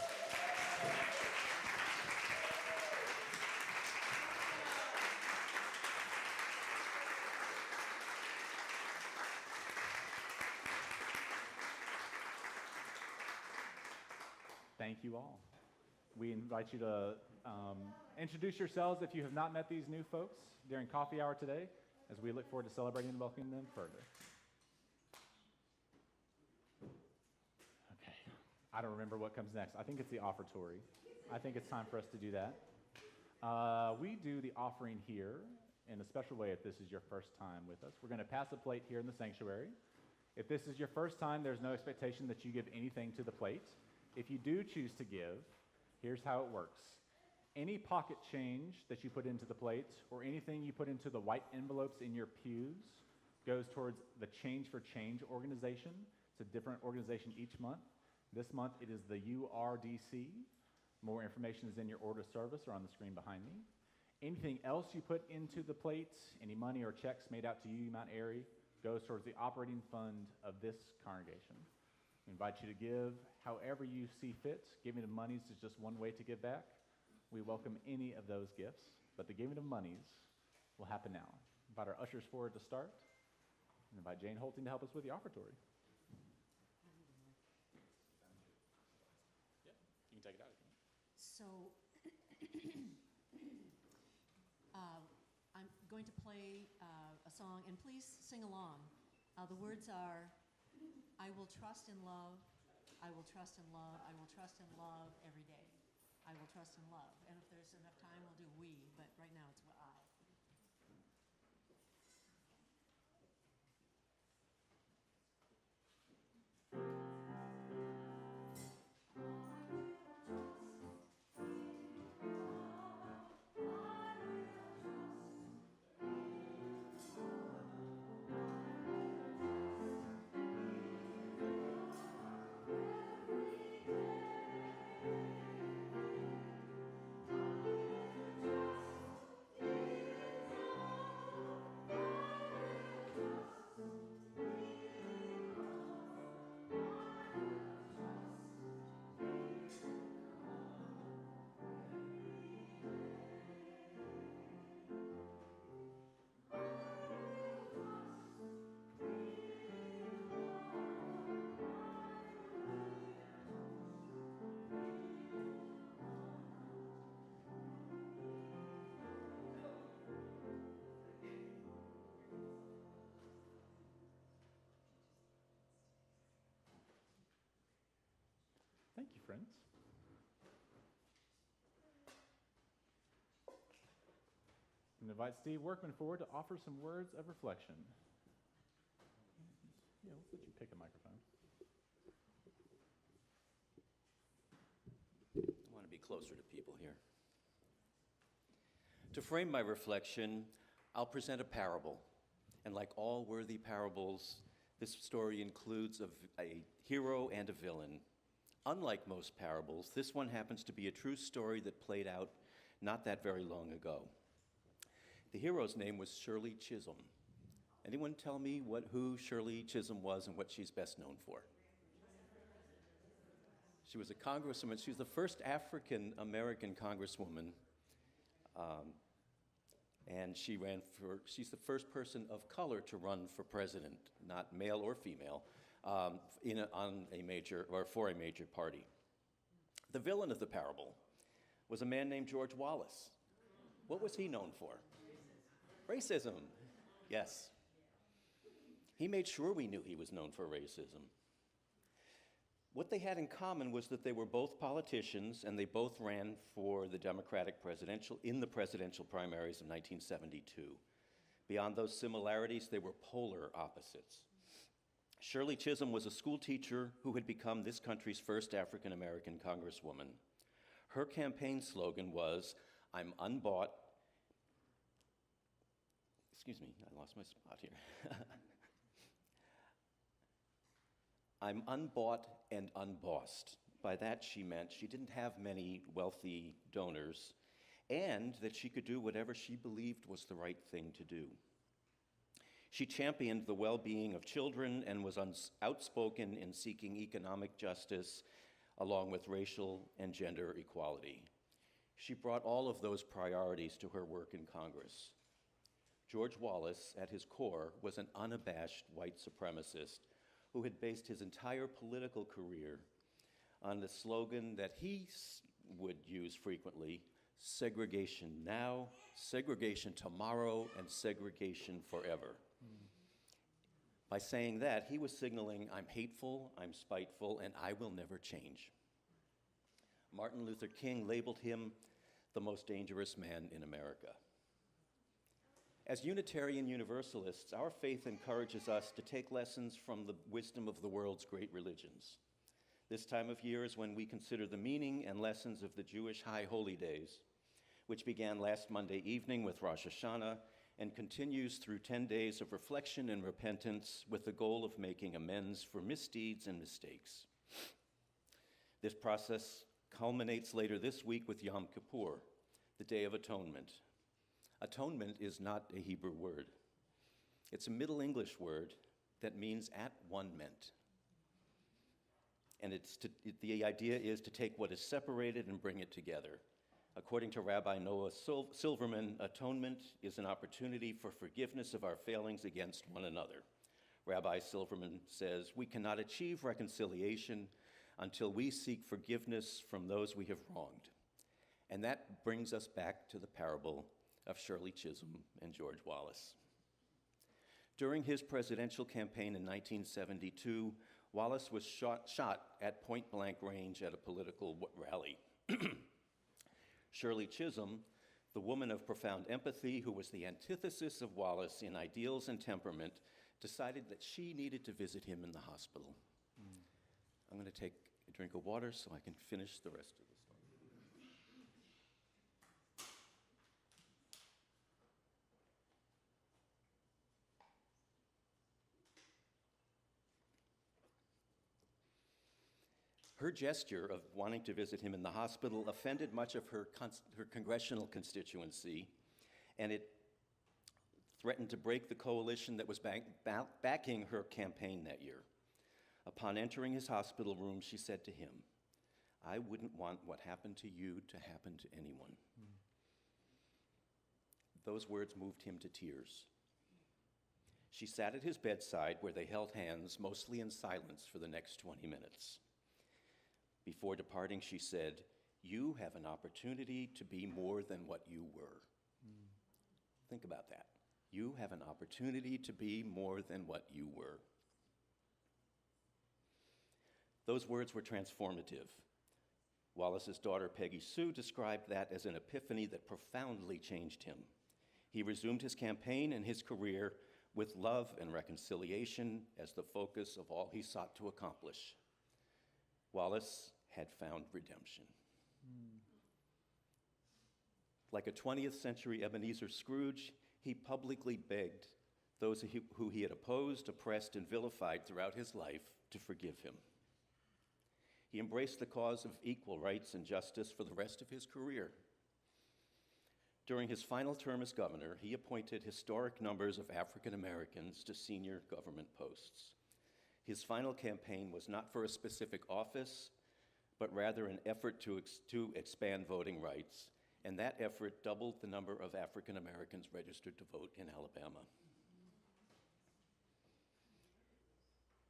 Thank you all. We invite you to introduce yourselves if you have not met these new folks during coffee hour today, as we look forward to celebrating and welcoming them further. Okay, I don't remember what comes next. I think it's the offertory. I think it's time for us to do that. We do the offering here in a special way if this is your first time with us. We're going to pass a plate here in the sanctuary. If this is your first time, there's no expectation that you give anything to the plate. If you do choose to give, here's how it works. Any pocket change that you put into the plate or anything you put into the white envelopes in your pews goes towards the Change for Change organization. It's a different organization each month. This month it is the URDC. More information is in your order of service or on the screen behind me. Anything else you put into the plates, any money or checks made out to you, Mount Airy, goes towards the operating fund of this congregation. We invite you to give however you see fit. Giving of monies is just one way to give back. We welcome any of those gifts, but the giving of monies will happen now. Invite our ushers forward to start, and invite Jane Holting to help us with the offertory. Yeah, you can take it out if you want. So, I'm going to play a song, and please sing along. The words are, I will trust in love, I will trust in love, I will trust in love every day. I will trust in love. And if there's enough time, we'll do we, but right now it's I. Thank you, friends. And invite Steve Workman forward to offer some words of reflection. Yeah, let's let you pick a microphone. I want to be closer to people here. To frame my reflection, I'll present a parable. And like all worthy parables, this story includes a hero and a villain. Unlike most parables, this one happens to be a true story that played out not that very long ago. The hero's name was Shirley Chisholm. Anyone tell me who Shirley Chisholm was and what she's best known for? She was a congresswoman. She was the first African-American congresswoman, and she's the first person of color to run for president, not male or female, for a major party. The villain of the parable was a man named George Wallace. What was he known for? Racism. Yes. He made sure we knew he was known for racism. What they had in common was that they were both politicians, and they both ran for the Democratic in the presidential primaries of 1972. Beyond those similarities, they were polar opposites. Shirley Chisholm was a school teacher who had become this country's first African-American congresswoman. Her campaign slogan was, I'm unbought. Excuse me, I lost my spot here. I'm unbought and unbossed. By that she meant she didn't have many wealthy donors, and that she could do whatever she believed was the right thing to do. She championed the well-being of children and was outspoken in seeking economic justice along with racial and gender equality. She brought all of those priorities to her work in Congress. George Wallace, at his core, was an unabashed white supremacist who had based his entire political career on the slogan that he would use frequently, segregation now, segregation tomorrow, and segregation forever. By saying that, he was signaling, I'm hateful, I'm spiteful, and I will never change. Martin Luther King labeled him the most dangerous man in America. As Unitarian Universalists, our faith encourages us to take lessons from the wisdom of the world's great religions. This time of year is when we consider the meaning and lessons of the Jewish High Holy Days, which began last Monday evening with Rosh Hashanah and continues through 10 days of reflection and repentance with the goal of making amends for misdeeds and mistakes. This process culminates later this week with Yom Kippur, the Day of Atonement. Atonement is not a Hebrew word. It's a Middle English word that means at-one-ment. And the idea is to take what is separated and bring it together. According to Rabbi Noah Silverman, atonement is an opportunity for forgiveness of our failings against one another. Rabbi Silverman says, we cannot achieve reconciliation until we seek forgiveness from those we have wronged. And that brings us back to the parable of Shirley Chisholm and George Wallace. During his presidential campaign in 1972, Wallace was shot at point-blank range at a political rally. Shirley Chisholm, the woman of profound empathy who was the antithesis of Wallace in ideals and temperament, decided that she needed to visit him in the hospital. I'm going to take a drink of water so I can finish the rest of the story. Her gesture of wanting to visit him in the hospital offended much of her congressional constituency, and it threatened to break the coalition that was backing her campaign that year. Upon entering his hospital room, she said to him, "I wouldn't want what happened to you to happen to anyone." Those words moved him to tears. She sat at his bedside where they held hands, mostly in silence, for the next 20 minutes. Before departing, she said, "You have an opportunity to be more than what you were." Think about that. You have an opportunity to be more than what you were. Those words were transformative. Wallace's daughter, Peggy Sue, described that as an epiphany that profoundly changed him. He resumed his campaign and his career with love and reconciliation as the focus of all he sought to accomplish. Wallace had found redemption. Like a 20th century Ebenezer Scrooge, he publicly begged those who he had opposed, oppressed, and vilified throughout his life to forgive him. He embraced the cause of equal rights and justice for the rest of his career. During his final term as governor, he appointed historic numbers of African Americans to senior government posts. His final campaign was not for a specific office, but rather an effort to expand voting rights, and that effort doubled the number of African Americans registered to vote in Alabama.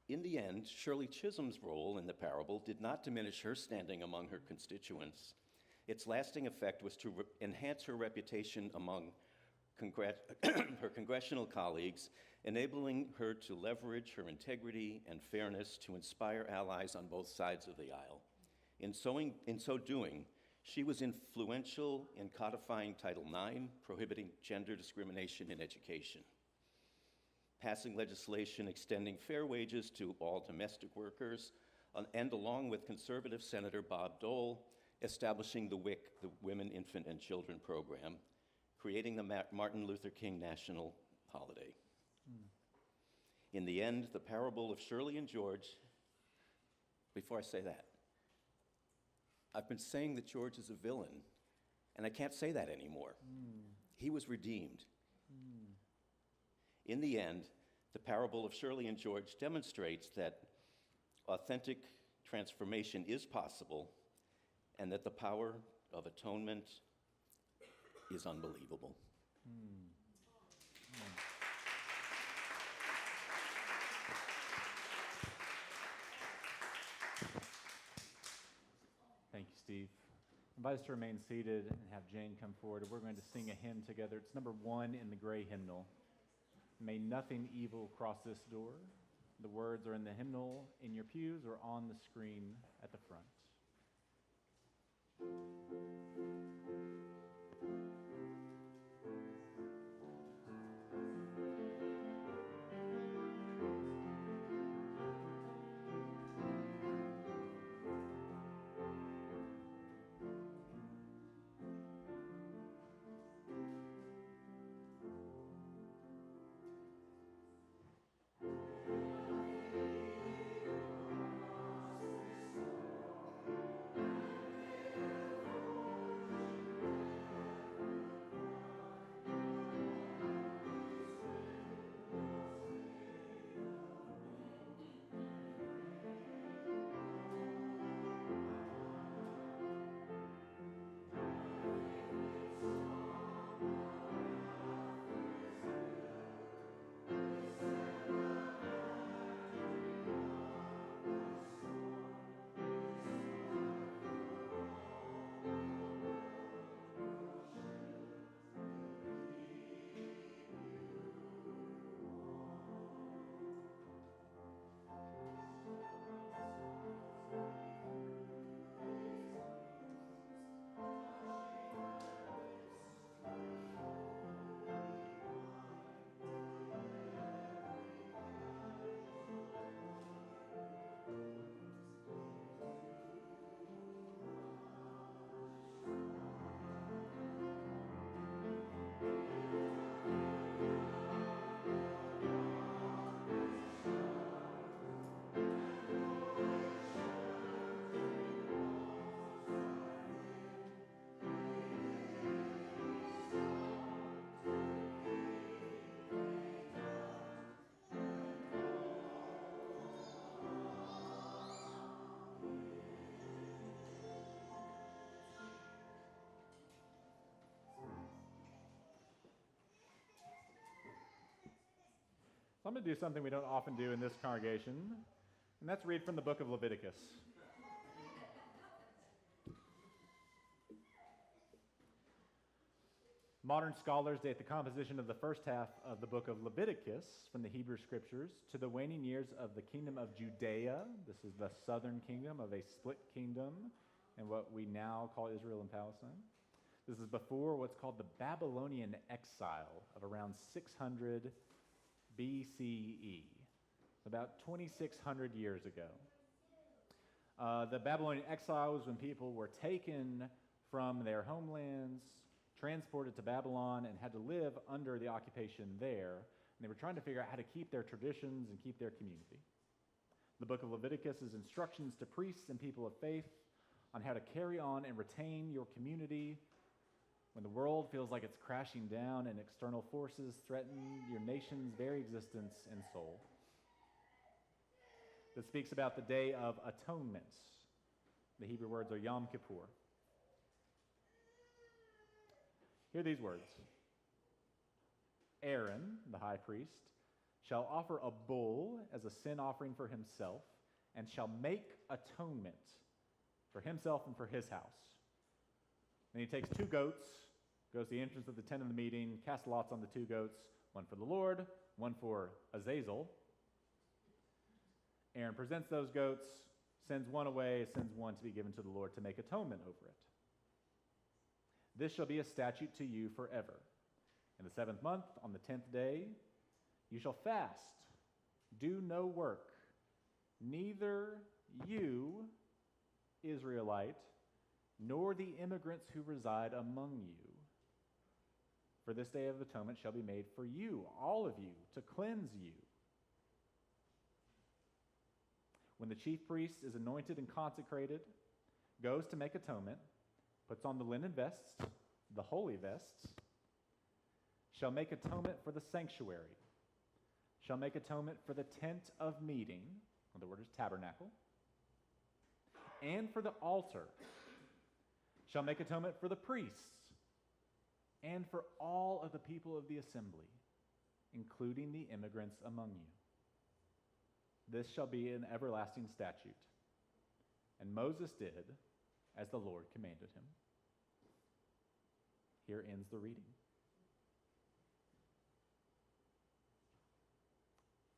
In the end, Shirley Chisholm's role in the parable did not diminish her standing among her constituents. Its lasting effect was to enhance her reputation among her congressional colleagues, enabling her to leverage her integrity and fairness to inspire allies on both sides of the aisle. In so doing, she was influential in codifying Title IX, prohibiting gender discrimination in education, passing legislation extending fair wages to all domestic workers, and along with conservative Senator Bob Dole, establishing the WIC, the Women, Infant, and Children Program, creating the Martin Luther King National Holiday. In the end, the parable of Shirley and George, before I say that, I've been saying that George is a villain, and I can't say that anymore. He was redeemed. In the end, the parable of Shirley and George demonstrates that authentic transformation is possible and that the power of atonement is unbelievable. Thank you, Steve. I invite us to remain seated and have Jane come forward. We're going to sing a hymn together. It's number 1 in the gray hymnal. May nothing evil cross this door. The words are in the hymnal in your pews or on the screen at the front. I'm going to do something we don't often do in this congregation, and that's read from the book of Leviticus. Modern scholars date the composition of the first half of the book of Leviticus from the Hebrew Scriptures to the waning years of the kingdom of Judea. This is the southern kingdom of a split kingdom and what we now call Israel and Palestine. This is before what's called the Babylonian exile of around 600 BCE, about 2,600 years ago. The Babylonian exile was when people were taken from their homelands, transported to Babylon, and had to live under the occupation there. And they were trying to figure out how to keep their traditions and keep their community. The book of Leviticus is instructions to priests and people of faith on how to carry on and retain your community when the world feels like it's crashing down and external forces threaten your nation's very existence and soul. This speaks about the Day of Atonement. The Hebrew words are Yom Kippur. Hear these words. Aaron, the high priest, shall offer a bull as a sin offering for himself, and shall make atonement for himself and for his house. Then he takes 2 goats, goes to the entrance of the tent of the meeting, casts lots on the 2 goats, one for the Lord, one for Azazel. Aaron presents those goats, sends one away, sends one to be given to the Lord to make atonement over it. This shall be a statute to you forever. In the 7th month, on the 10th day, you shall fast, do no work, neither you, Israelite, nor the immigrants who reside among you. For this day of atonement shall be made for you, all of you, to cleanse you. When the chief priest is anointed and consecrated, goes to make atonement, puts on the linen vests, the holy vests, shall make atonement for the sanctuary, shall make atonement for the tent of meeting, or the word is tabernacle, and for the altar, shall make atonement for the priests, and for all of the people of the assembly, including the immigrants among you. This shall be an everlasting statute. And Moses did as the Lord commanded him. Here ends the reading.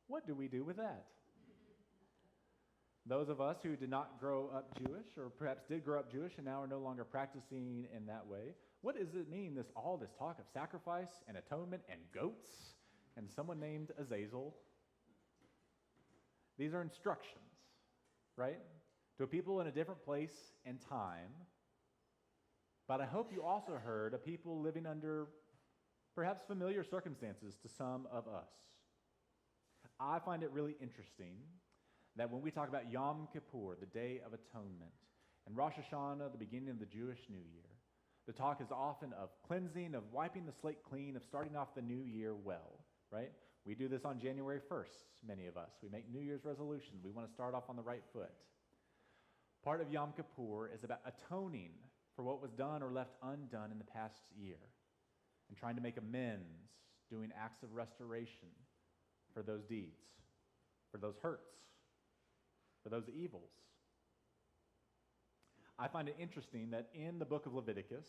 What do we do with that? Those of us who did not grow up Jewish, or perhaps did grow up Jewish and now are no longer practicing in that way, what does it mean, all this talk of sacrifice and atonement and goats and someone named Azazel? These are instructions, right? To people in a different place and time. But I hope you also heard of people living under perhaps familiar circumstances to some of us. I find it really interesting that when we talk about Yom Kippur, the Day of Atonement, and Rosh Hashanah, the beginning of the Jewish New Year, the talk is often of cleansing, of wiping the slate clean, of starting off the new year well, right? We do this on January 1st, many of us. We make New Year's resolutions. We want to start off on the right foot. Part of Yom Kippur is about atoning for what was done or left undone in the past year and trying to make amends, doing acts of restoration for those deeds, for those hurts, for those evils. I find it interesting that in the book of Leviticus,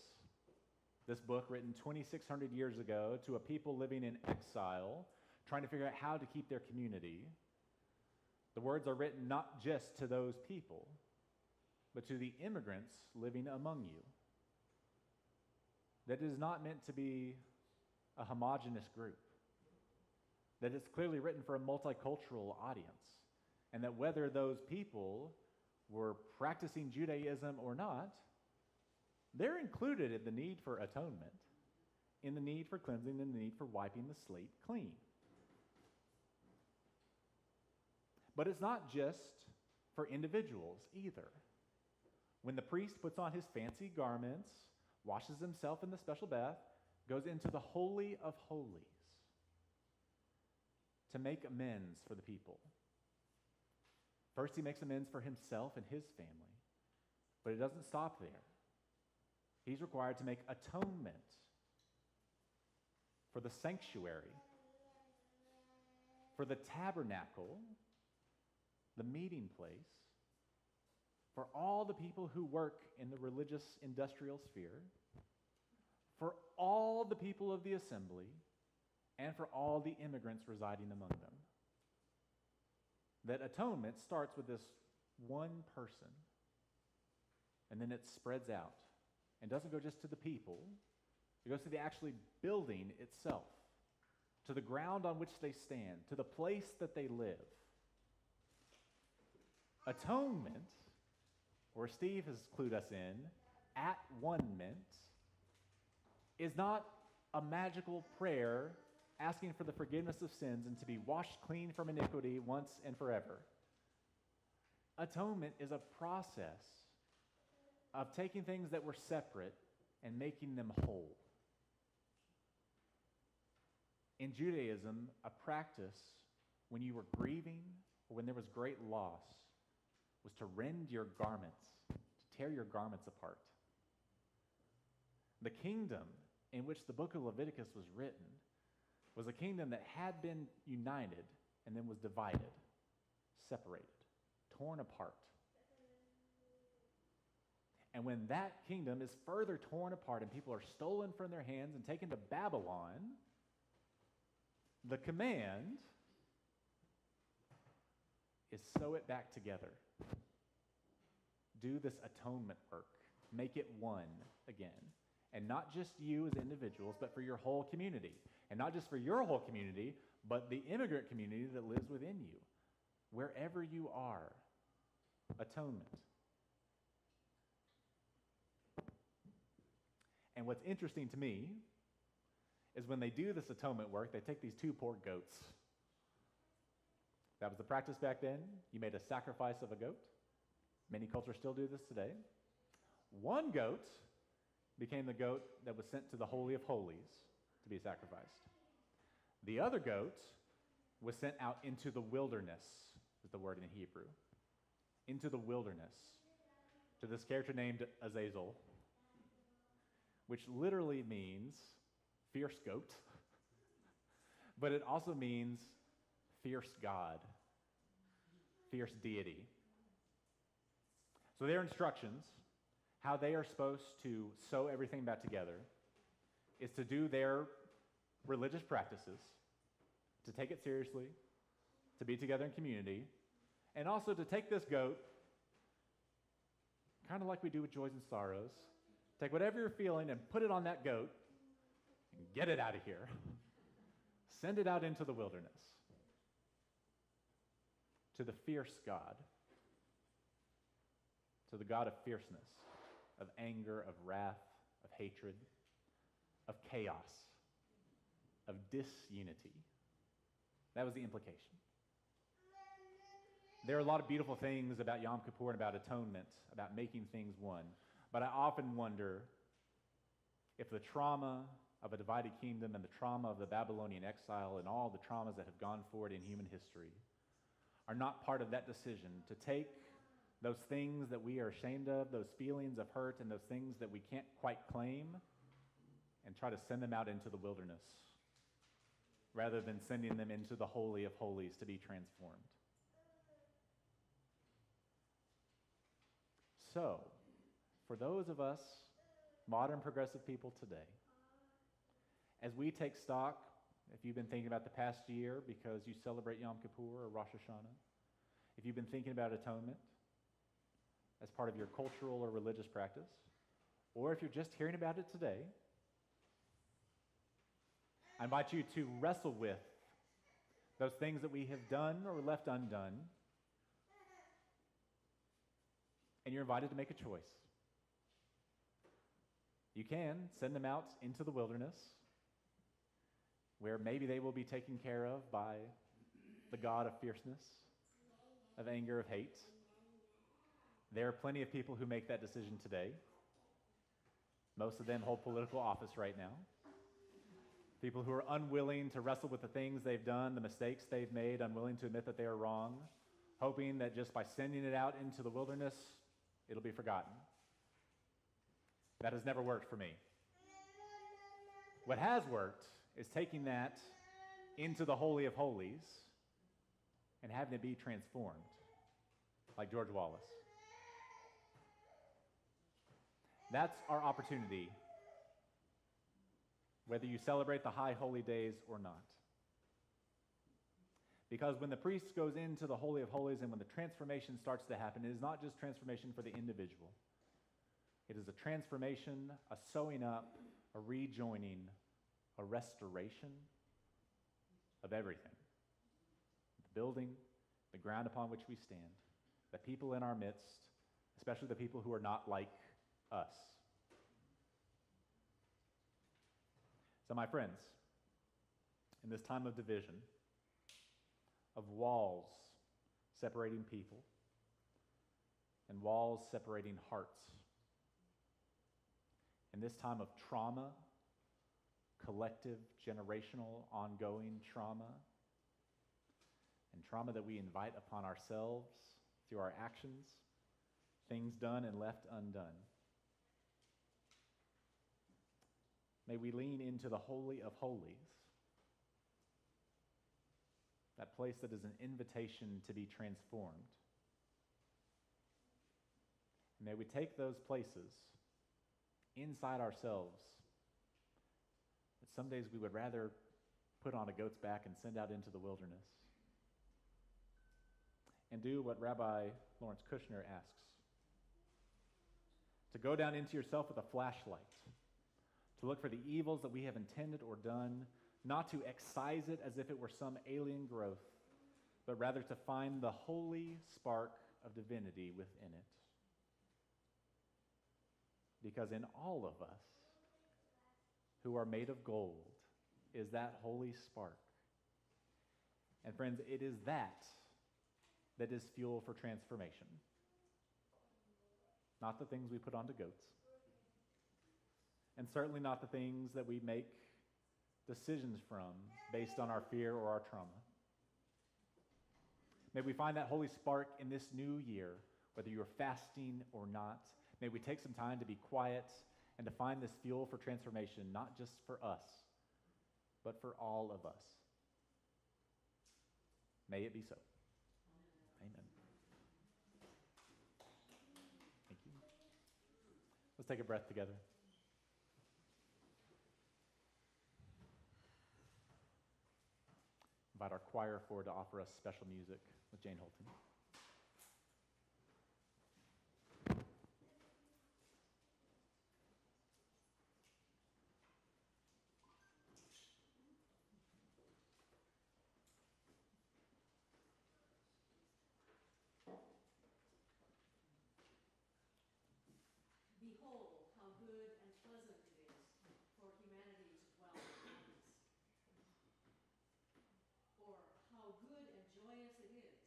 this book written 2,600 years ago to a people living in exile, trying to figure out how to keep their community, the words are written not just to those people, but to the immigrants living among you. That it is not meant to be a homogenous group. That it's clearly written for a multicultural audience. And that whether those people were practicing Judaism or not, they're included in the need for atonement, in the need for cleansing, in the need for wiping the slate clean. But it's not just for individuals either. When the priest puts on his fancy garments, washes himself in the special bath, goes into the Holy of Holies to make amends for the people. First, he makes amends for himself and his family, but it doesn't stop there. He's required to make atonement for the sanctuary, for the tabernacle, the meeting place, for all the people who work in the religious industrial sphere, for all the people of the assembly, and for all the immigrants residing among them. That atonement starts with this one person, and then it spreads out and doesn't go just to the people. It goes to the actually building itself, to the ground on which they stand, to the place that they live. Atonement, where Steve has clued us in, at-one-ment, is not a magical prayer asking for the forgiveness of sins and to be washed clean from iniquity once and forever. Atonement is a process of taking things that were separate and making them whole. In Judaism, a practice when you were grieving or when there was great loss was to rend your garments, to tear your garments apart. The kingdom in which the book of Leviticus was written was a kingdom that had been united and then was divided, separated, torn apart. And when that kingdom is further torn apart and people are stolen from their hands and taken to Babylon, the command is sew it back together. Do this atonement work. Make it one again. And not just you as individuals, but for your whole community. And not just for your whole community, but the immigrant community that lives within you. Wherever you are, atonement. And what's interesting to me is when they do this atonement work, they take these two poor goats. That was the practice back then. You made a sacrifice of a goat. Many cultures still do this today. One goat became the goat that was sent to the Holy of Holies to be sacrificed. The other goat was sent out into the wilderness, is the word in Hebrew. Into the wilderness, to this character named Azazel, which literally means fierce goat, but it also means fierce God, fierce deity. So their instructions, how they are supposed to sew everything back together, is to do their religious practices, to take it seriously, to be together in community, and also to take this goat, kind of like we do with joys and sorrows, take whatever you're feeling and put it on that goat and get it out of here. Send it out into the wilderness to the fierce God, to the God of fierceness, of anger, of wrath, of hatred, of chaos, of disunity. That was the implication. There are a lot of beautiful things about Yom Kippur and about atonement, about making things one. But I often wonder if the trauma of a divided kingdom and the trauma of the Babylonian exile and all the traumas that have gone forward in human history are not part of that decision to take those things that we are ashamed of, those feelings of hurt and those things that we can't quite claim, and try to send them out into the wilderness rather than sending them into the Holy of Holies to be transformed. So, for those of us, modern progressive people today, as we take stock, if you've been thinking about the past year because you celebrate Yom Kippur or Rosh Hashanah, if you've been thinking about atonement as part of your cultural or religious practice, or if you're just hearing about it today, I invite you to wrestle with those things that we have done or left undone, and you're invited to make a choice. You can send them out into the wilderness, where maybe they will be taken care of by the God of fierceness, of anger, of hate. There are plenty of people who make that decision today. Most of them hold political office right now. People who are unwilling to wrestle with the things they've done, the mistakes they've made, unwilling to admit that they are wrong, hoping that just by sending it out into the wilderness, it'll be forgotten. That has never worked for me. What has worked is taking that into the Holy of Holies and having it be transformed, like George Wallace. That's our opportunity, whether you celebrate the high holy days or not. Because when the priest goes into the Holy of Holies and when the transformation starts to happen, it is not just transformation for the individual. It is a transformation, a sewing up, a rejoining, a restoration of everything. The building, the ground upon which we stand, the people in our midst, especially the people who are not like us. So, my friends, in this time of division, of walls separating people, and walls separating hearts, in this time of trauma, collective, generational, ongoing trauma, and trauma that we invite upon ourselves through our actions, things done and left undone. May we lean into the Holy of Holies, that place that is an invitation to be transformed. May we take those places inside ourselves that some days we would rather put on a goat's back and send out into the wilderness, and do what Rabbi Lawrence Kushner asks, to go down into yourself with a flashlight, to look for the evils that we have intended or done, not to excise it as if it were some alien growth, but rather to find the holy spark of divinity within it. Because in all of us who are made of gold is that holy spark. And friends, it is that is fuel for transformation. Not the things we put onto goats. And certainly not the things that we make decisions from based on our fear or our trauma. May we find that holy spark in this new year, whether you're fasting or not. May we take some time to be quiet and to find this fuel for transformation, not just for us, but for all of us. May it be so. Amen. Thank you. Let's take a breath together. Invite our choir forward to offer us special music with Jane Holton. Behold, how good and pleasant it is for humanity to dwell in oneness. Or how good and joyous it is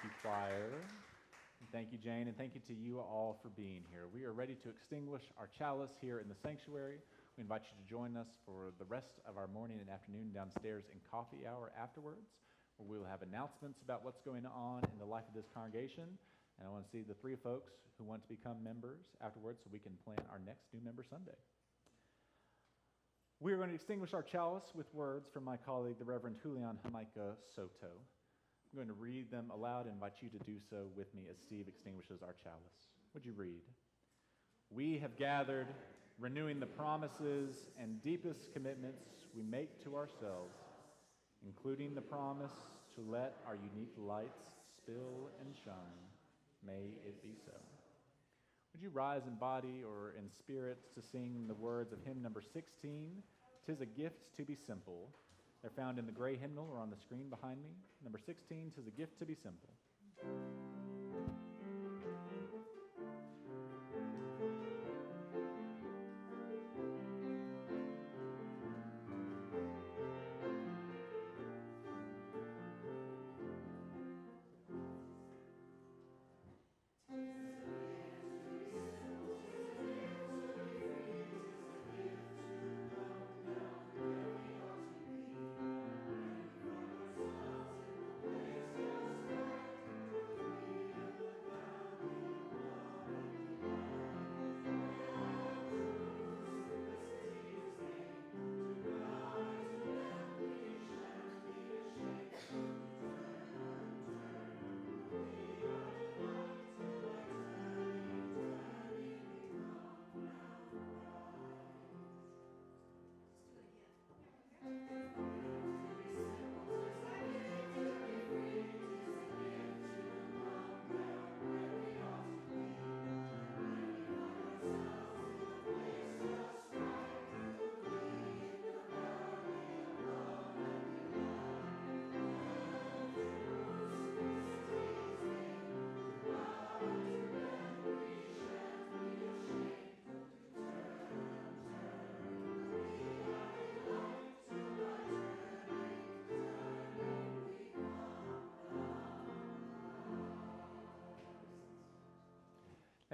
you, choir. And thank you, Jane, and thank you to you all for being here. We are ready to extinguish our chalice here in the sanctuary. We invite you to join us for the rest of our morning and afternoon downstairs in coffee hour afterwards, where we will have announcements about what's going on in the life of this congregation. And I want to see the three folks who want to become members afterwards so we can plan our next new member Sunday. We are going to extinguish our chalice with words from my colleague, the Reverend Julian Jamaica Soto. I'm going to read them aloud and invite you to do so with me as Steve extinguishes our chalice. Would you read? We have gathered, renewing the promises and deepest commitments we make to ourselves, including the promise to let our unique lights spill and shine. May it be so. Would you rise in body or in spirit to sing the words of hymn number 16, "'Tis a Gift to Be Simple"? They're found in the gray hymnal or on the screen behind me. Number 16, "'Tis a Gift to Be Simple."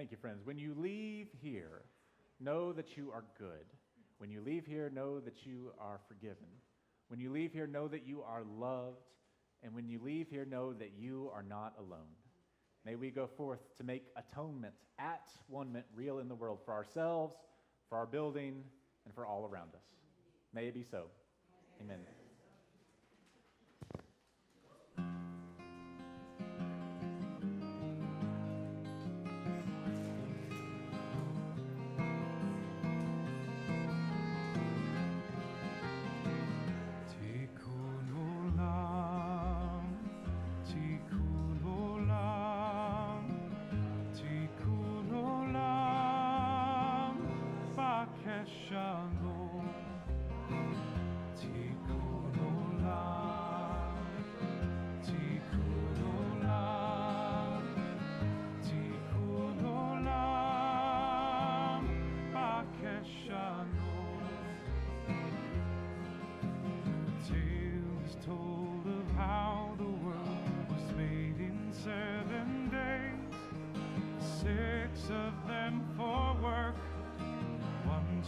Thank you, friends. When you leave here, know that you are good. When you leave here, know that you are forgiven. When you leave here, know that you are loved. And when you leave here, know that you are not alone. May we go forth to make atonement at At-one-ment real in the world for ourselves, for our building, and for all around us. May it be so. Amen.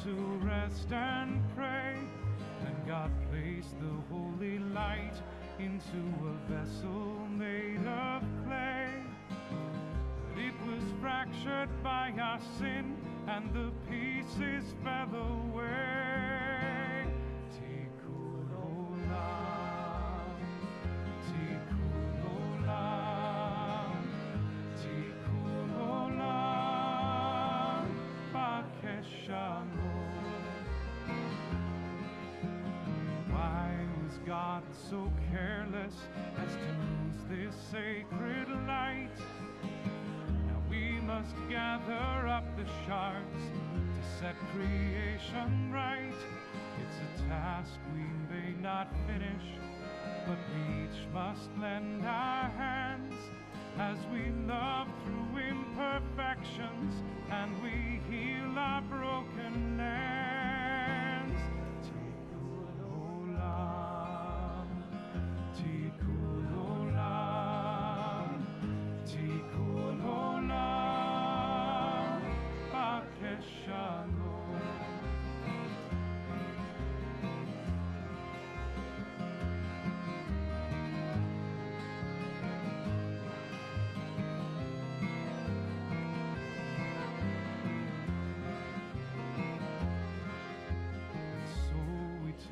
To rest and pray, and God placed the holy light into a vessel made of clay. But it was fractured by our sin, and the pieces fell away. Tikkun olam, tikkun olam, tikkun olam, b'keshanu. God so careless as to lose this sacred light? Now we must gather up the shards to set creation right. It's a task we may not finish, but we each must lend our hands as we love through imperfections and we heal our broken lands. Tikkun olam, tikkun olam,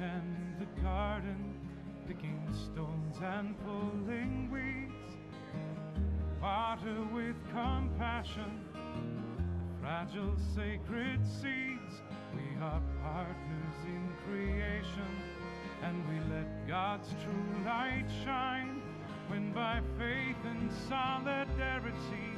tend the garden, picking stones and pulling weeds. Water with compassion the fragile sacred seeds. We are partners in creation, and we let God's true light shine when by faith and solidarity